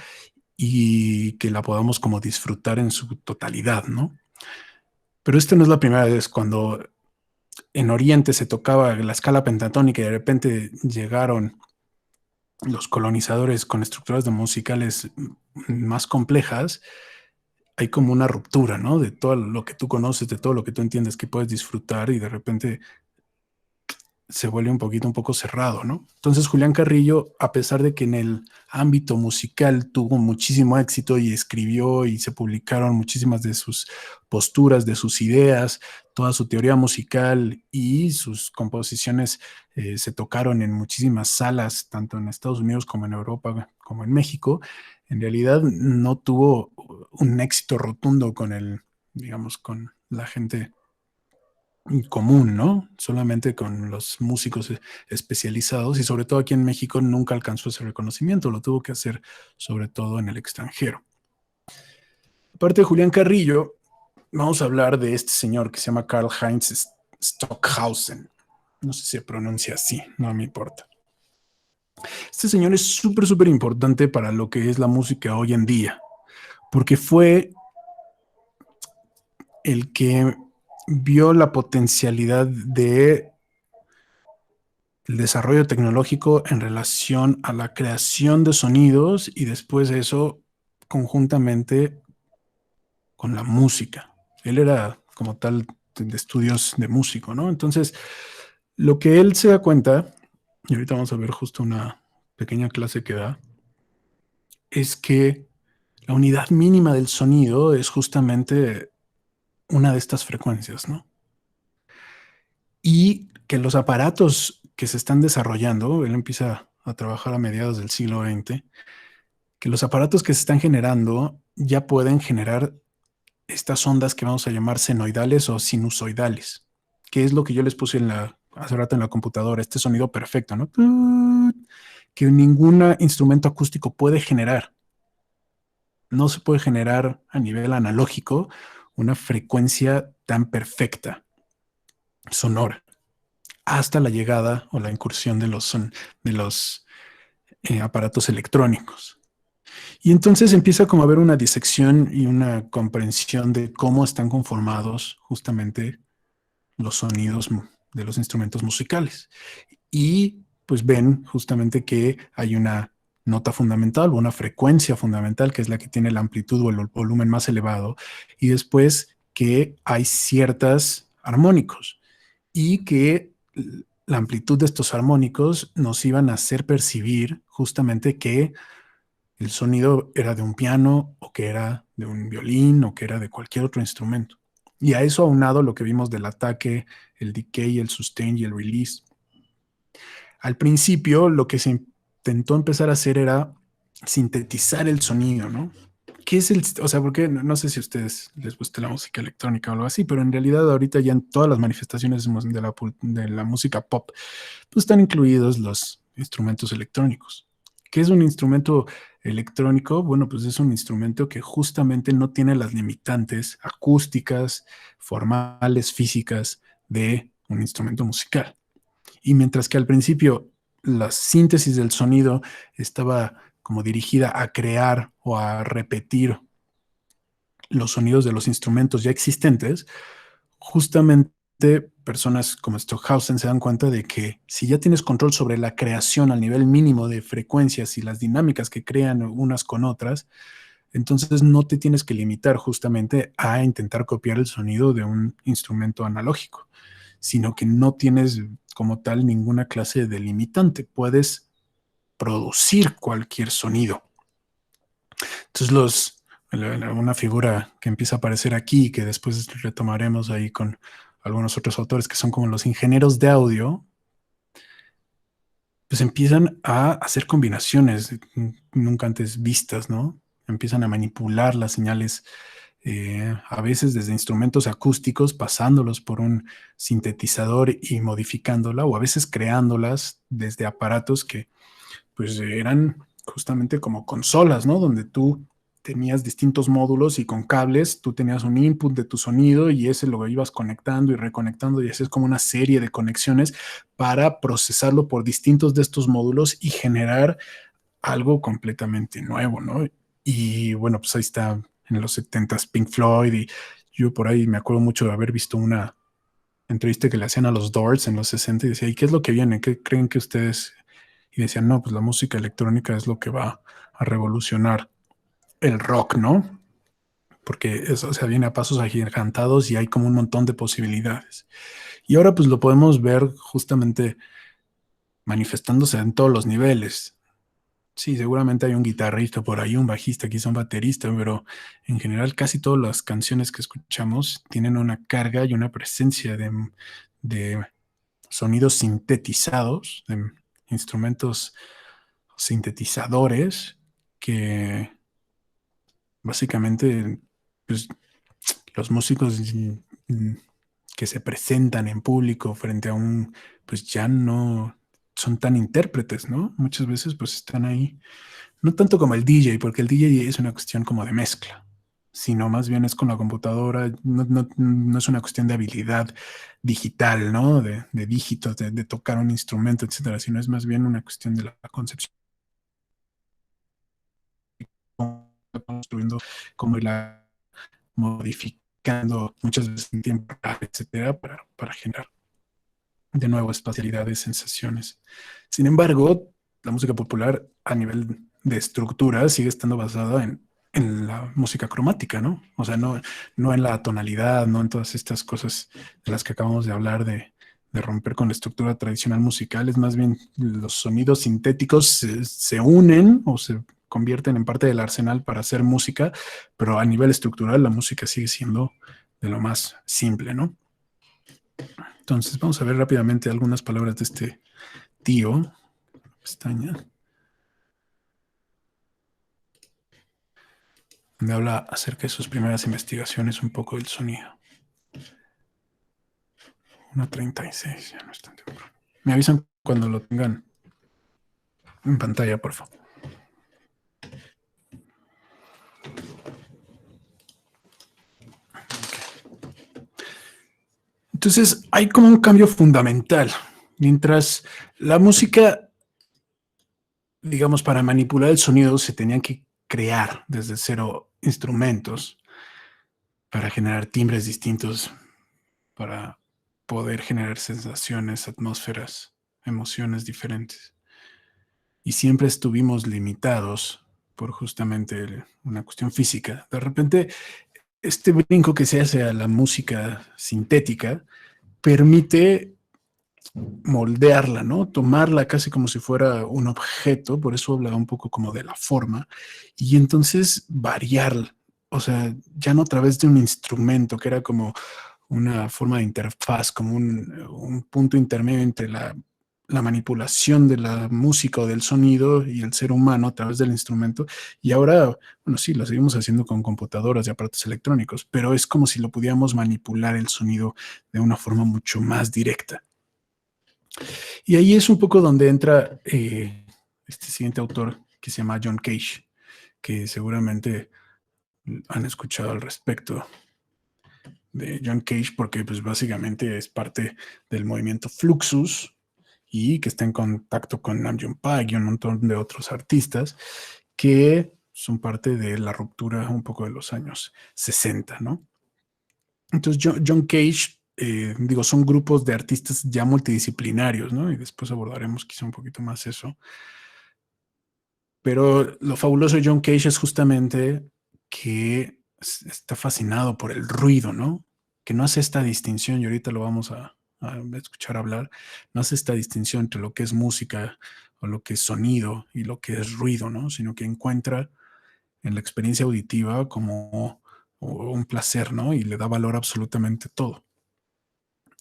y que la podamos como disfrutar en su totalidad, ¿no? Pero esta no es la primera vez cuando en Oriente se tocaba la escala pentatónica y de repente llegaron los colonizadores con estructuras de musicales más complejas. Hay como una ruptura, ¿no? De todo lo que tú conoces, de todo lo que tú entiendes que puedes disfrutar y de repente se vuelve un poco cerrado, ¿no? Entonces Julián Carrillo, a pesar de que en el ámbito musical tuvo muchísimo éxito y escribió y se publicaron muchísimas de sus posturas, de sus ideas, toda su teoría musical y sus composiciones se tocaron en muchísimas salas, tanto en Estados Unidos como en Europa, como en México, en realidad no tuvo un éxito rotundo con el, digamos, con la gente común, ¿no? Solamente con los músicos especializados y sobre todo aquí en México nunca alcanzó ese reconocimiento, lo tuvo que hacer sobre todo en el extranjero. Aparte de Julián Carrillo, vamos a hablar de este señor que se llama Karlheinz Stockhausen. No sé si se pronuncia así, no me importa. Este señor es súper importante para lo que es la música hoy en día, porque fue el que vio la potencialidad de el desarrollo tecnológico en relación a la creación de sonidos y después de eso conjuntamente con la música. Él era como tal de estudios de músico, ¿no? Entonces, lo que él se da cuenta, y ahorita vamos a ver justo una pequeña clase que da, es que la unidad mínima del sonido es justamente una de estas frecuencias, ¿no? Y que los aparatos que se están desarrollando, él empieza a trabajar a mediados del siglo XX, que los aparatos que se están generando ya pueden generar estas ondas que vamos a llamar senoidales o sinusoidales, que es lo que yo les puse hace rato en la computadora, este sonido perfecto, ¿no? Que ningún instrumento acústico puede generar. No se puede generar a nivel analógico una frecuencia tan perfecta, sonora, hasta la llegada o la incursión de los aparatos electrónicos. Y entonces empieza como a haber una disección y una comprensión de cómo están conformados justamente los sonidos de los instrumentos musicales. Y pues ven justamente que hay una nota fundamental o una frecuencia fundamental que es la que tiene la amplitud o el volumen más elevado, y después que hay ciertos armónicos y que la amplitud de estos armónicos nos iban a hacer percibir justamente que el sonido era de un piano o que era de un violín o que era de cualquier otro instrumento. Y a eso aunado lo que vimos del ataque, el decay, el sustain y el release. Al principio lo que se intentó empezar a hacer era sintetizar el sonido, ¿no? ¿Qué es o sea, porque no sé si a ustedes les gusta la música electrónica o algo así, pero en realidad ahorita ya en todas las manifestaciones de la música pop, pues están incluidos los instrumentos electrónicos. ¿Qué es un instrumento electrónico? Bueno, pues es un instrumento que justamente no tiene las limitantes acústicas, formales, físicas de un instrumento musical. Y mientras que al principio la síntesis del sonido estaba como dirigida a crear o a repetir los sonidos de los instrumentos ya existentes, justamente personas como Stockhausen se dan cuenta de que si ya tienes control sobre la creación al nivel mínimo de frecuencias y las dinámicas que crean unas con otras, entonces no te tienes que limitar justamente a intentar copiar el sonido de un instrumento analógico, sino que no tienes como tal ninguna clase de limitante. Puedes producir cualquier sonido. Entonces una figura que empieza a aparecer aquí, que después retomaremos ahí con algunos otros autores que son como los ingenieros de audio, pues empiezan a hacer combinaciones nunca antes vistas, ¿no? Empiezan a manipular las señales, a veces desde instrumentos acústicos, pasándolos por un sintetizador y modificándola, o a veces creándolas desde aparatos que pues eran justamente como consolas, ¿no? Donde tú tenías distintos módulos y con cables tú tenías un input de tu sonido y ese lo ibas conectando y reconectando y haces como una serie de conexiones para procesarlo por distintos de estos módulos y generar algo completamente nuevo, ¿no? Y bueno, pues ahí está en los 70s Pink Floyd, y yo por ahí me acuerdo mucho de haber visto una entrevista que le hacían a los Doors en los 60 y decía, ¿y qué es lo que viene? ¿Qué creen que ustedes? Y decían, no, pues la música electrónica es lo que va a revolucionar el rock, ¿no? Porque eso, o sea, viene a pasos agigantados y hay como un montón de posibilidades. Y ahora pues lo podemos ver justamente manifestándose en todos los niveles. Sí, seguramente hay un guitarrista por ahí, un bajista, quizá un baterista, pero en general casi todas las canciones que escuchamos tienen una carga y una presencia de sonidos sintetizados, de instrumentos sintetizadores que básicamente pues, los músicos que se presentan en público frente a pues ya no son tan intérpretes, ¿no? Muchas veces pues están ahí, no tanto como el DJ, porque el DJ es una cuestión como de mezcla, sino más bien es con la computadora, no es una cuestión de habilidad digital, ¿no? De dígitos, de tocar un instrumento, etcétera, sino es más bien una cuestión de la concepción construyendo, cómo irla modificando muchas veces en tiempo real, etcétera, para generar de nuevo espacialidades, sensaciones. Sin embargo, la música popular a nivel de estructura sigue estando basada en la música cromática, ¿no? O sea, no en la tonalidad, no en todas estas cosas de las que acabamos de hablar de romper con la estructura tradicional musical, es más bien los sonidos sintéticos se unen o se convierten en parte del arsenal para hacer música, pero a nivel estructural la música sigue siendo de lo más simple, ¿no? Entonces vamos a ver rápidamente algunas palabras de este tío. Pestaña. Me habla acerca de sus primeras investigaciones un poco del sonido. 1:36, ya no es tan temprano. Me avisan cuando lo tengan en pantalla, por favor. Entonces, hay como un cambio fundamental. Mientras la música, digamos, para manipular el sonido se tenían que crear desde cero instrumentos para generar timbres distintos, para poder generar sensaciones, atmósferas, emociones diferentes. Y siempre estuvimos limitados por justamente una cuestión física. De repente, este brinco que se hace a la música sintética permite moldearla, ¿no? Tomarla casi como si fuera un objeto, por eso hablaba un poco como de la forma, y entonces variarla. O sea, ya no a través de un instrumento, que era como una forma de interfaz, como un punto intermedio entre la manipulación de la música o del sonido y el ser humano a través del instrumento. Y ahora, bueno, sí, lo seguimos haciendo con computadoras y aparatos electrónicos, pero es como si lo pudiéramos manipular el sonido de una forma mucho más directa. Y ahí es un poco donde entra este siguiente autor que se llama John Cage, que seguramente han escuchado al respecto de John Cage, porque pues básicamente es parte del movimiento Fluxus y que está en contacto con Nam-June Paik y un montón de otros artistas que son parte de la ruptura un poco de los años 60, ¿no? Entonces John Cage, digo, son grupos de artistas ya multidisciplinarios, ¿no? Y después abordaremos quizá un poquito más eso. Pero lo fabuloso de John Cage es justamente que está fascinado por el ruido, ¿no? Que no hace esta distinción, y ahorita lo vamos a escuchar hablar, no hace esta distinción entre lo que es música o lo que es sonido y lo que es ruido, ¿no? Sino que encuentra en la experiencia auditiva como un placer, ¿no? Y le da valor a absolutamente todo.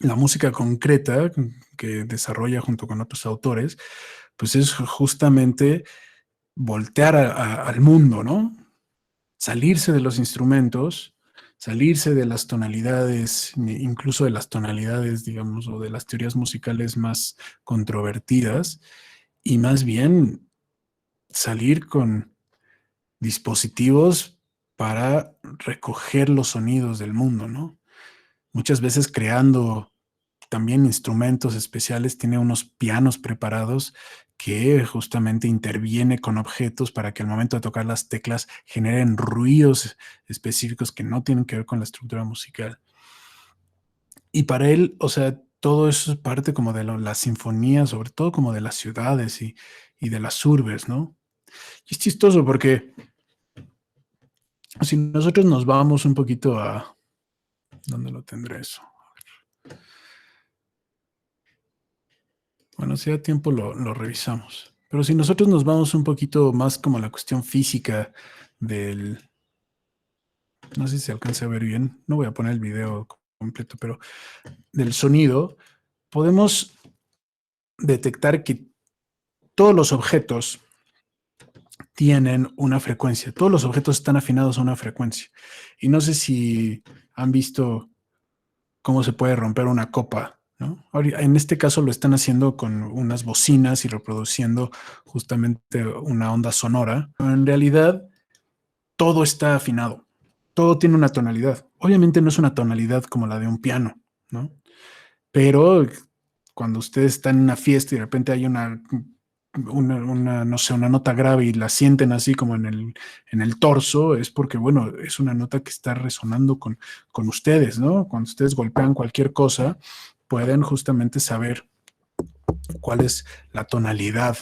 La música concreta que desarrolla junto con otros autores, pues es justamente voltear al mundo, ¿no? Salirse de los instrumentos, salirse de las tonalidades, incluso de las tonalidades, digamos, o de las teorías musicales más controvertidas, y más bien salir con dispositivos para recoger los sonidos del mundo, ¿no? Muchas veces creando también instrumentos especiales, tiene unos pianos preparados que justamente interviene con objetos para que al momento de tocar las teclas generen ruidos específicos que no tienen que ver con la estructura musical. Y para él, o sea, todo eso es parte como de la sinfonía, sobre todo como de las ciudades y de las urbes, ¿no? Y es chistoso porque si nosotros nos vamos un poquito a... ¿Dónde lo tendré eso? Bueno, si da tiempo lo revisamos. Pero si nosotros nos vamos un poquito más como a la cuestión física del... No sé si se alcanza a ver bien. No voy a poner el video completo, pero del sonido, podemos detectar que todos los objetos tienen una frecuencia. Todos los objetos están afinados a una frecuencia. Y no sé si han visto cómo se puede romper una copa, ¿no? En este caso lo están haciendo con unas bocinas y reproduciendo justamente una onda sonora. Pero en realidad, todo está afinado. Todo tiene una tonalidad. Obviamente no es una tonalidad como la de un piano, ¿no? Pero cuando ustedes están en una fiesta y de repente hay una no sé, una nota grave y la sienten así como en el torso, es porque, bueno, es una nota que está resonando con ustedes, ¿no? Cuando ustedes golpean cualquier cosa, pueden justamente saber cuál es la tonalidad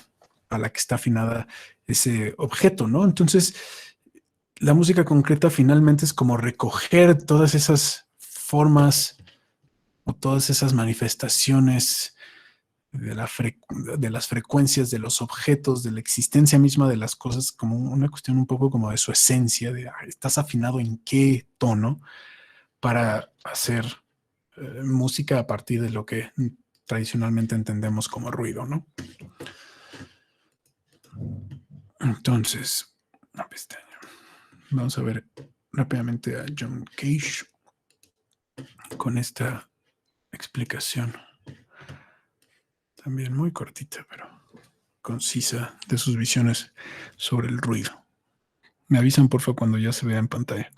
a la que está afinada ese objeto, ¿no? Entonces, la música concreta finalmente es como recoger todas esas formas o todas esas manifestaciones de las frecuencias de los objetos, de la existencia misma de las cosas, como una cuestión un poco como de su esencia, de estás afinado en qué tono para hacer música a partir de lo que tradicionalmente entendemos como ruido, ¿no? Entonces, una pestaña. Vamos a ver rápidamente a John Cage con esta explicación. También muy cortita, pero concisa de sus visiones sobre el ruido. Me avisan, porfa, cuando ya se vea en pantalla.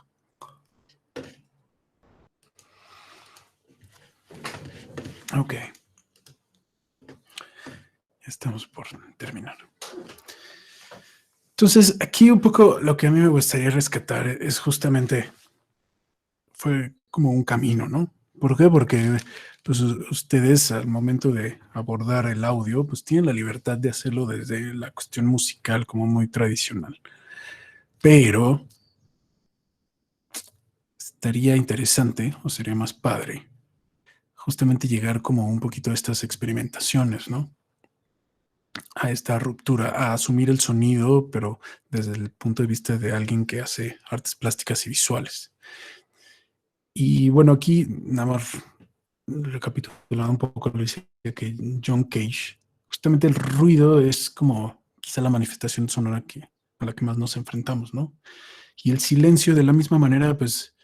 Ok. Ya estamos por terminar. Entonces, aquí un poco lo que a mí me gustaría rescatar es justamente, fue como un camino, ¿no? ¿Por qué? Porque pues, ustedes al momento de abordar el audio, pues tienen la libertad de hacerlo desde la cuestión musical como muy tradicional. Pero estaría interesante, o sería más padre, justamente llegar como un poquito a estas experimentaciones, ¿no? A esta ruptura, a asumir el sonido, pero desde el punto de vista de alguien que hace artes plásticas y visuales. Y bueno, aquí nada más recapitulando un poco lo dice que John Cage, justamente el ruido es como quizá la manifestación sonora a la que más nos enfrentamos, ¿no? Y el silencio de la misma manera, pues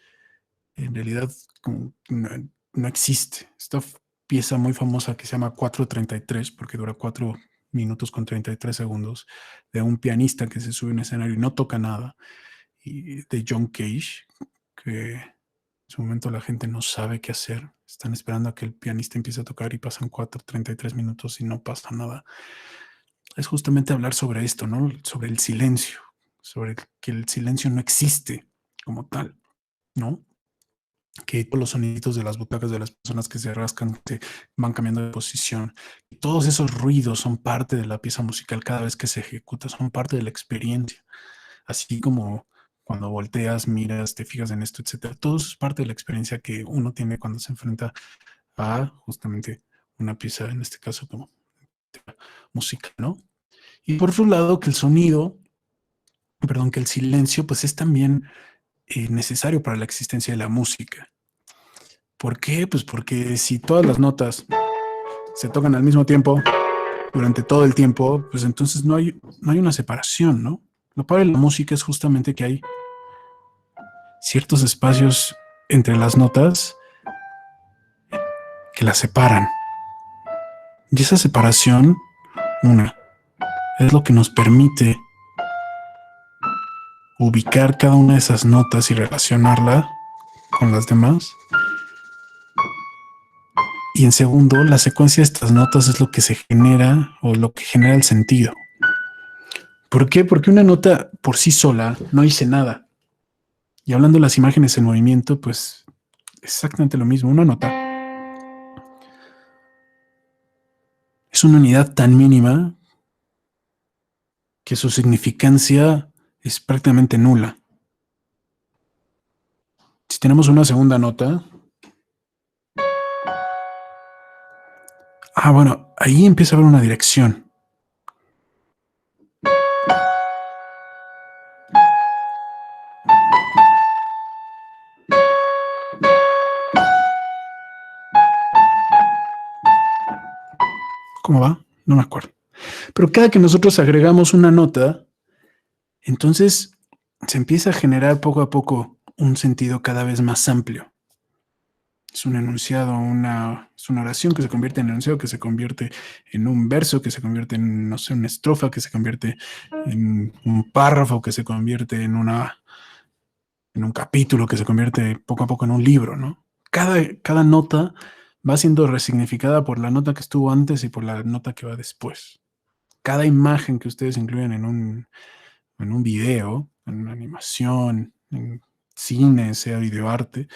en realidad como no existe. Esta pieza muy famosa que se llama 4:33, porque dura 4 minutos con 33 segundos, de un pianista que se sube a un escenario y no toca nada, y de John Cage, que en su momento la gente no sabe qué hacer. Están esperando a que el pianista empiece a tocar y pasan 4:33 minutos y no pasa nada. Es justamente hablar sobre esto, ¿no? Sobre el silencio, sobre que el silencio no existe como tal, ¿no? Que todos los sonidos de las butacas de las personas que se rascan se van cambiando de posición. Y todos esos ruidos son parte de la pieza musical cada vez que se ejecuta, son parte de la experiencia. Así como cuando volteas, miras, te fijas en esto, etcétera. Todo eso es parte de la experiencia que uno tiene cuando se enfrenta a justamente una pieza, en este caso como música, ¿no? Y por otro lado, que el silencio, pues es también necesario para la existencia de la música. ¿Por qué? Pues porque si todas las notas se tocan al mismo tiempo, durante todo el tiempo, pues entonces no hay una separación, ¿no? Lo padre de la música es justamente que hay ciertos espacios entre las notas que las separan. Y esa separación, es lo que nos permite ubicar cada una de esas notas y relacionarla con las demás. Y en segundo, la secuencia de estas notas es lo que se genera o lo que genera el sentido. ¿Por qué? Porque una nota por sí sola no dice nada. Y hablando de las imágenes en movimiento, pues exactamente lo mismo. Una nota es una unidad tan mínima que su significancia es prácticamente nula. Si tenemos una segunda nota, bueno, ahí empieza a haber una dirección. ¿Cómo va? No me acuerdo. Pero cada que nosotros agregamos una nota, entonces se empieza a generar poco a poco un sentido cada vez más amplio. Es un enunciado, es una oración que se convierte en enunciado, que se convierte en un verso, que se convierte en, no sé, una estrofa, que se convierte en un párrafo, que se convierte en un capítulo, que se convierte poco a poco en un libro, ¿no? Cada nota va siendo resignificada por la nota que estuvo antes y por la nota que va después. cada imagen que ustedes incluyen en un video, en una animación, en cine, sea videoarte,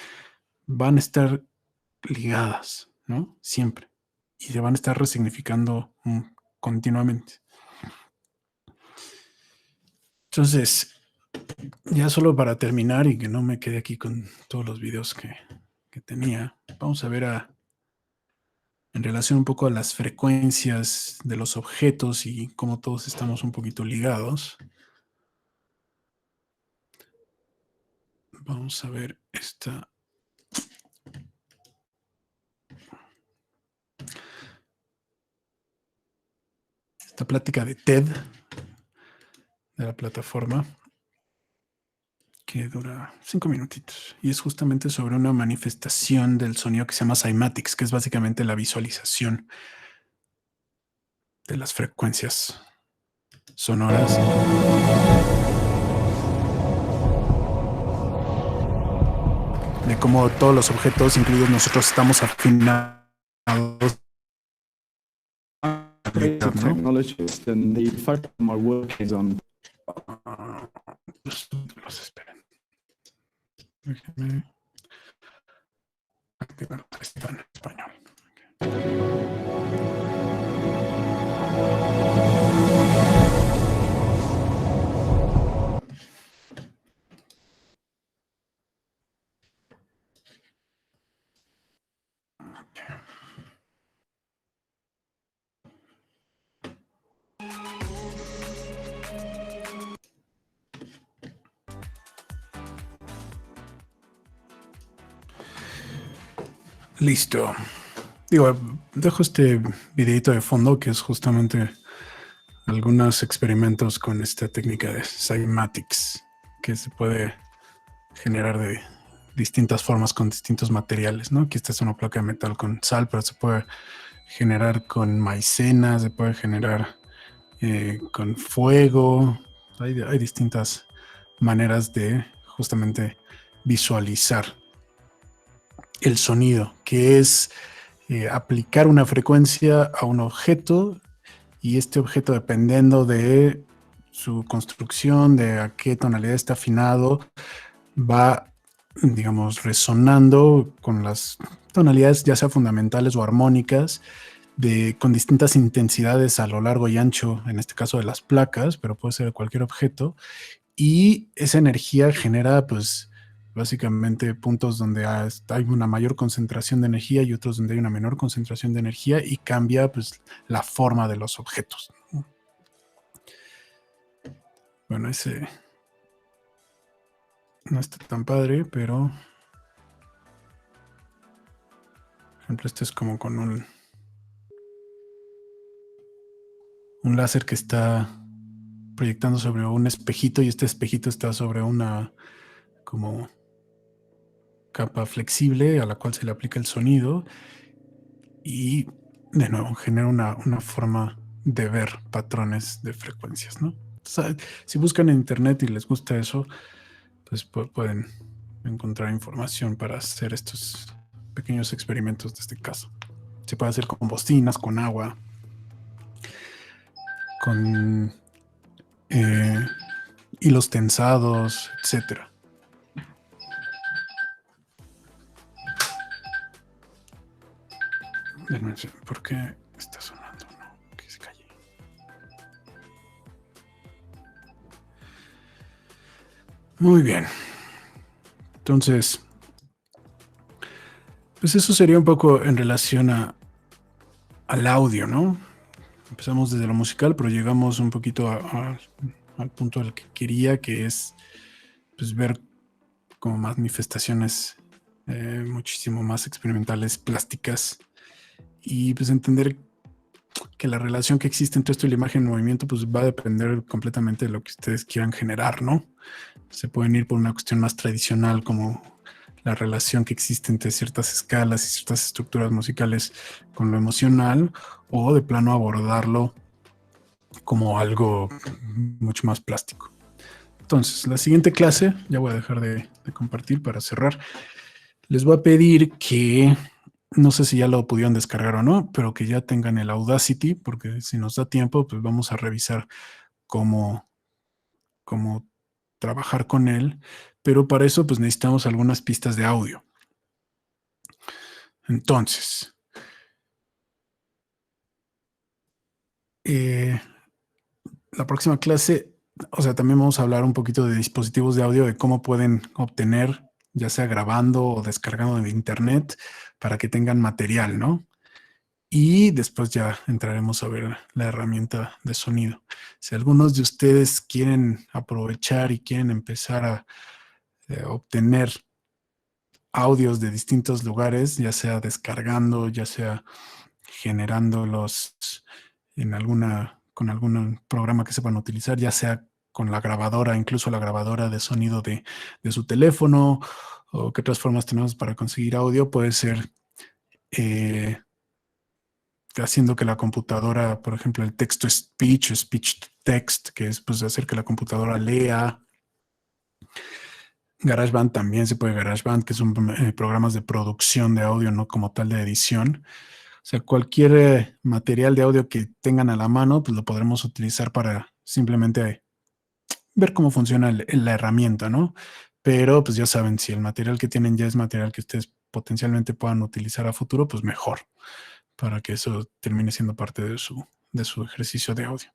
van a estar ligadas, ¿no? Siempre. Y se van a estar resignificando continuamente. Entonces, ya solo para terminar y que no me quede aquí con todos los videos que tenía, vamos a ver en relación un poco a las frecuencias de los objetos y cómo todos estamos un poquito ligados. Vamos a ver esta plática de TED, de la plataforma, que dura 5 minutitos. Y es justamente sobre una manifestación del sonido que se llama cymatics, que es básicamente la visualización de las frecuencias sonoras. De cómo todos los objetos, incluidos nosotros, estamos afinados. Technologists, and the fact my work is on. Los esperen. Déjenme activar esto en español. Listo. Digo, dejo este videito de fondo que es justamente algunos experimentos con esta técnica de cymatics que se puede generar de distintas formas con distintos materiales, ¿no? Aquí esta es una placa de metal con sal, pero se puede generar con maicena, se puede generar con fuego. Hay distintas maneras de justamente visualizar el sonido, que es aplicar una frecuencia a un objeto y este objeto, dependiendo de su construcción, de a qué tonalidad está afinado, va, digamos, resonando con las tonalidades ya sea fundamentales o armónicas con distintas intensidades a lo largo y ancho, en este caso de las placas, pero puede ser de cualquier objeto, y esa energía genera pues básicamente puntos donde hay una mayor concentración de energía y otros donde hay una menor concentración de energía y cambia pues la forma de los objetos. Bueno, ese no está tan padre, pero por ejemplo este es como con un láser que está proyectando sobre un espejito y este espejito está sobre una como capa flexible a la cual se le aplica el sonido y de nuevo genera una forma de ver patrones de frecuencias, ¿no? O sea, si buscan en internet y les gusta eso, pues pueden encontrar información para hacer estos pequeños experimentos de este caso. Se puede hacer con bocinas, con agua, con hilos tensados, etcétera. ¿Por qué está sonando? No, que se calle. Muy bien. Entonces, pues eso sería un poco en relación al audio, ¿no? Empezamos desde lo musical, pero llegamos un poquito al punto al que quería, que es pues, ver como manifestaciones muchísimo más experimentales, plásticas, y pues entender que la relación que existe entre esto y la imagen en movimiento pues va a depender completamente de lo que ustedes quieran generar, ¿no? Se pueden ir por una cuestión más tradicional como la relación que existe entre ciertas escalas y ciertas estructuras musicales con lo emocional, o de plano abordarlo como algo mucho más plástico. Entonces, la siguiente clase, ya voy a dejar de compartir para cerrar, les voy a pedir que no sé si ya lo pudieron descargar o no, pero que ya tengan el Audacity, porque si nos da tiempo, pues vamos a revisar cómo, cómo trabajar con él. Pero para eso, pues necesitamos algunas pistas de audio. Entonces, la próxima clase, o sea, también vamos a hablar un poquito de dispositivos de audio, de cómo pueden obtener, ya sea grabando o descargando de internet, para que tengan material, ¿no? Y después ya entraremos a ver la herramienta de sonido. Si algunos de ustedes quieren aprovechar y quieren empezar a obtener audios de distintos lugares, ya sea descargando, ya sea generándolos con algún programa que sepan utilizar, ya sea con la grabadora, incluso la grabadora de sonido de su teléfono, o qué otras formas tenemos para conseguir audio, puede ser haciendo que la computadora, por ejemplo, el texto speech, speech to text, que es pues hacer que la computadora lea. GarageBand también se puede, GarageBand, que son programas de producción de audio, no como tal de edición. O sea, cualquier material de audio que tengan a la mano, pues lo podremos utilizar para simplemente ver cómo funciona la herramienta, ¿no? Pero pues ya saben, si el material que tienen ya es material que ustedes potencialmente puedan utilizar a futuro, pues mejor, para que eso termine siendo parte de su ejercicio de audio.